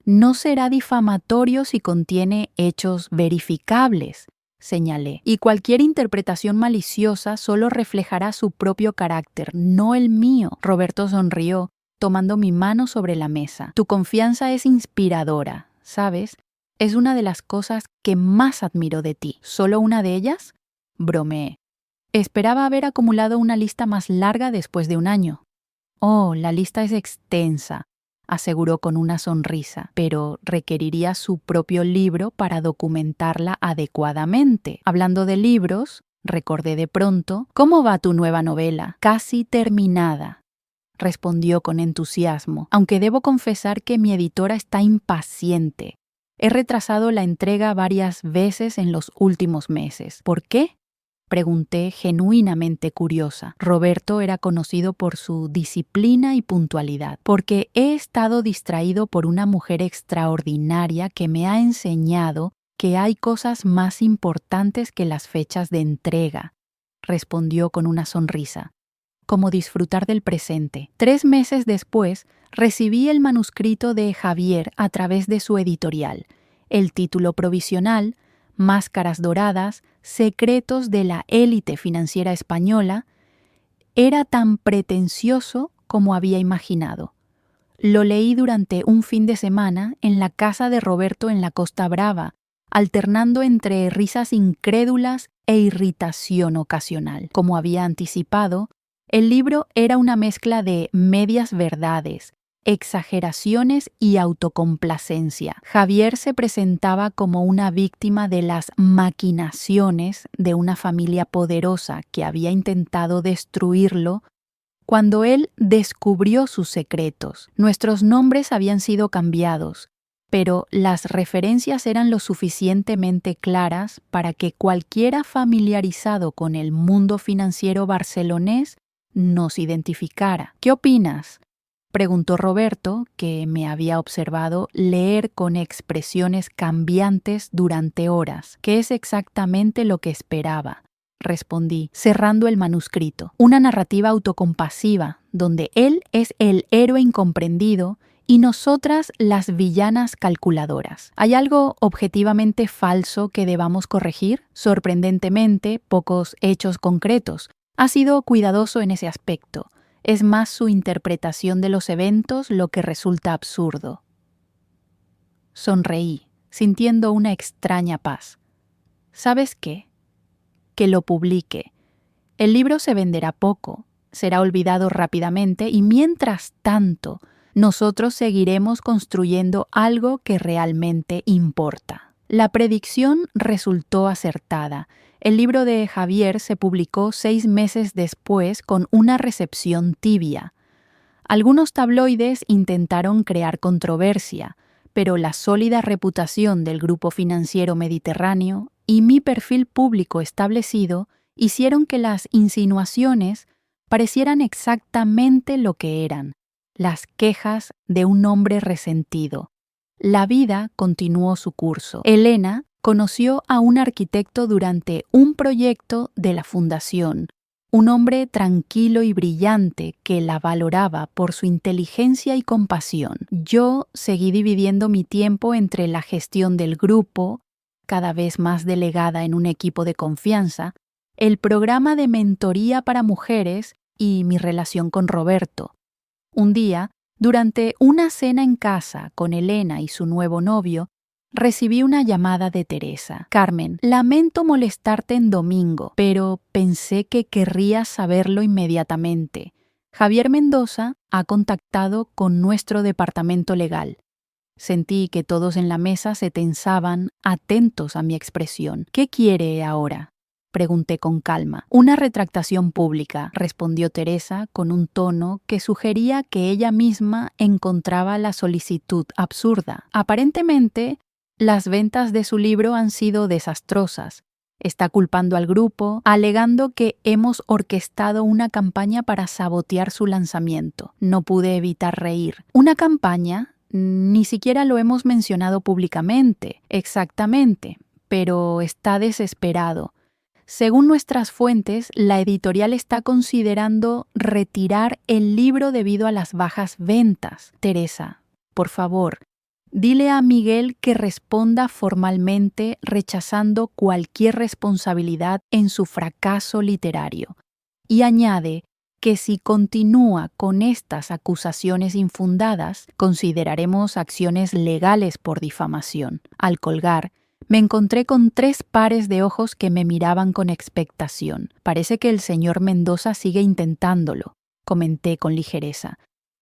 No será difamatorio si contiene hechos verificables, señalé, y cualquier interpretación maliciosa solo reflejará su propio carácter, no el mío. Roberto sonrió, tomando mi mano sobre la mesa. Tu confianza es inspiradora, ¿sabes? Es una de las cosas que más admiro de ti. ¿Solo una de ellas? Bromeé. Esperaba haber acumulado una lista más larga después de un año. Oh, la lista es extensa, aseguró con una sonrisa, pero requeriría su propio libro para documentarla adecuadamente. Hablando de libros, recordé de pronto, ¿cómo va tu nueva novela? Casi terminada, respondió con entusiasmo, aunque debo confesar que mi editora está impaciente. He retrasado la entrega varias veces en los últimos meses. ¿Por qué? Pregunté genuinamente curiosa. Roberto era conocido por su disciplina y puntualidad, porque he estado distraído por una mujer extraordinaria que me ha enseñado que hay cosas más importantes que las fechas de entrega, respondió con una sonrisa, como disfrutar del presente. 3 meses después, recibí el manuscrito de Javier a través de su editorial. El título provisional, Máscaras doradas, secretos de la élite financiera española, era tan pretencioso como había imaginado. Lo leí durante un fin de semana en la casa de Roberto en la Costa Brava, alternando entre risas incrédulas e irritación ocasional. Como había anticipado, el libro era una mezcla de medias verdades, exageraciones y autocomplacencia. Javier se presentaba como una víctima de las maquinaciones de una familia poderosa que había intentado destruirlo cuando él descubrió sus secretos. Nuestros nombres habían sido cambiados, pero las referencias eran lo suficientemente claras para que cualquiera familiarizado con el mundo financiero barcelonés nos identificara. ¿Qué opinas?, preguntó Roberto, que me había observado leer con expresiones cambiantes durante horas. ¿Qué es exactamente lo que esperaba?, respondí, cerrando el manuscrito. Una narrativa autocompasiva, donde él es el héroe incomprendido y nosotras las villanas calculadoras. ¿Hay algo objetivamente falso que debamos corregir? Sorprendentemente, pocos hechos concretos. Ha sido cuidadoso en ese aspecto. Es más su interpretación de los eventos lo que resulta absurdo. Sonreí, sintiendo una extraña paz. ¿Sabes qué? Que lo publique. El libro se venderá poco, será olvidado rápidamente y mientras tanto, nosotros seguiremos construyendo algo que realmente importa. La predicción resultó acertada. El libro de Javier se publicó 6 meses después con una recepción tibia. Algunos tabloides intentaron crear controversia, pero la sólida reputación del Grupo Financiero Mediterráneo y mi perfil público establecido hicieron que las insinuaciones parecieran exactamente lo que eran, las quejas de un hombre resentido. La vida continuó su curso. Elena conoció a un arquitecto durante un proyecto de la fundación, un hombre tranquilo y brillante que la valoraba por su inteligencia y compasión. Yo seguí dividiendo mi tiempo entre la gestión del grupo, cada vez más delegada en un equipo de confianza, el programa de mentoría para mujeres y mi relación con Roberto. Un día, durante una cena en casa con Elena y su nuevo novio, recibí una llamada de Teresa. Carmen, lamento molestarte en domingo, pero pensé que querrías saberlo inmediatamente. Javier Mendoza ha contactado con nuestro departamento legal. Sentí que todos en la mesa se tensaban, atentos a mi expresión. ¿Qué quiere ahora?, pregunté con calma. Una retractación pública, respondió Teresa con un tono que sugería que ella misma encontraba la solicitud absurda. Aparentemente, las ventas de su libro han sido desastrosas. Está culpando al grupo, alegando que hemos orquestado una campaña para sabotear su lanzamiento. No pude evitar reír. ¿Una campaña? Ni siquiera lo hemos mencionado públicamente. Exactamente, pero está desesperado. Según nuestras fuentes, la editorial está considerando retirar el libro debido a las bajas ventas. Teresa, por favor, dile a Miguel que responda formalmente rechazando cualquier responsabilidad en su fracaso literario. Y añade que si continúa con estas acusaciones infundadas, consideraremos acciones legales por difamación. Al colgar, me encontré con 3 pares de ojos que me miraban con expectación. Parece que el señor Mendoza sigue intentándolo, comenté con ligereza.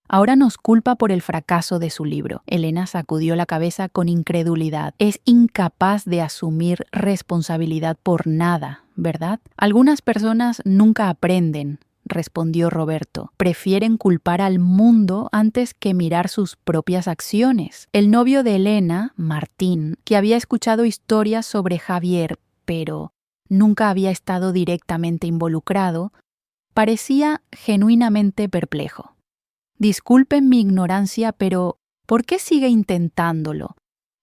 Ahora nos culpa por el fracaso de su libro. Elena sacudió la cabeza con incredulidad. Es incapaz de asumir responsabilidad por nada, ¿verdad? Algunas personas nunca aprenden, respondió Roberto. Prefieren culpar al mundo antes que mirar sus propias acciones. El novio de Elena, Martín, que había escuchado historias sobre Javier, pero nunca había estado directamente involucrado, parecía genuinamente perplejo. Disculpen mi ignorancia, pero ¿por qué sigue intentándolo?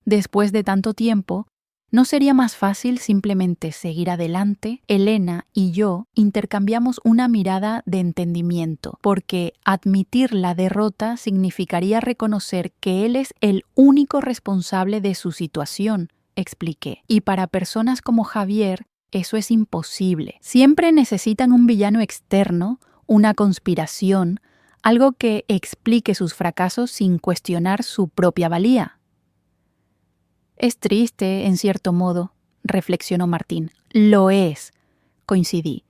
Después de tanto tiempo, ¿no sería más fácil simplemente seguir adelante? Elena y yo intercambiamos una mirada de entendimiento, porque admitir la derrota significaría reconocer que él es el único responsable de su situación, expliqué. Y para personas como Javier, eso es imposible. Siempre necesitan un villano externo, una conspiración, algo que explique sus fracasos sin cuestionar su propia valía. Es triste, en cierto modo, reflexionó Martín. Lo es, coincidí.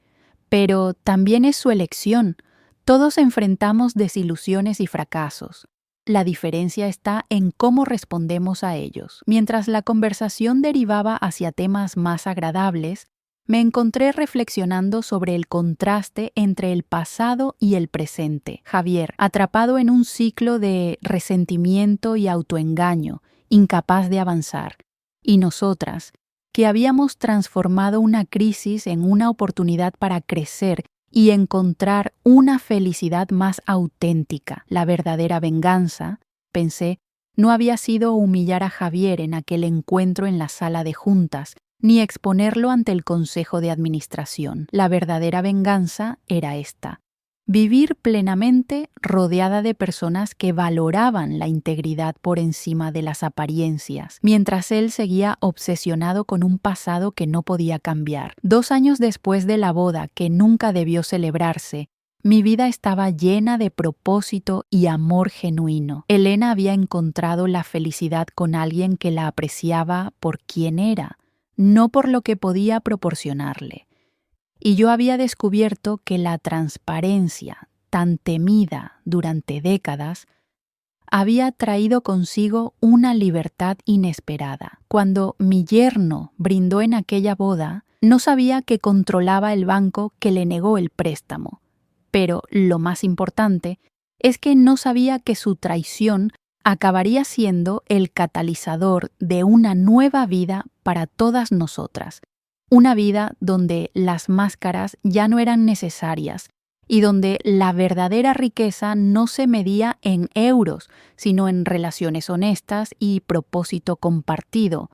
Pero también es su elección. Todos enfrentamos desilusiones y fracasos. La diferencia está en cómo respondemos a ellos. Mientras la conversación derivaba hacia temas más agradables, me encontré reflexionando sobre el contraste entre el pasado y el presente. Javier, atrapado en un ciclo de resentimiento y autoengaño, incapaz de avanzar. Y nosotras, que habíamos transformado una crisis en una oportunidad para crecer y encontrar una felicidad más auténtica. La verdadera venganza, pensé, no había sido humillar a Javier en aquel encuentro en la sala de juntas, ni exponerlo ante el Consejo de Administración. La verdadera venganza era esta: vivir plenamente rodeada de personas que valoraban la integridad por encima de las apariencias, mientras él seguía obsesionado con un pasado que no podía cambiar. 2 años después de la boda, que nunca debió celebrarse, mi vida estaba llena de propósito y amor genuino. Elena había encontrado la felicidad con alguien que la apreciaba por quien era, no por lo que podía proporcionarle. Y yo había descubierto que la transparencia, tan temida durante décadas, había traído consigo una libertad inesperada. Cuando mi yerno brindó en aquella boda, no sabía que controlaba el banco que le negó el préstamo. Pero lo más importante es que no sabía que su traición acabaría siendo el catalizador de una nueva vida para todas nosotras. Una vida donde las máscaras ya no eran necesarias y donde la verdadera riqueza no se medía en euros, sino en relaciones honestas y propósito compartido.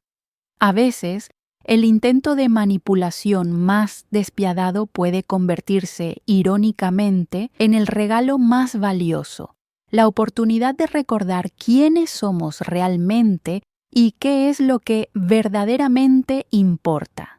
A veces, el intento de manipulación más despiadado puede convertirse, irónicamente, en el regalo más valioso, la oportunidad de recordar quiénes somos realmente y qué es lo que verdaderamente importa.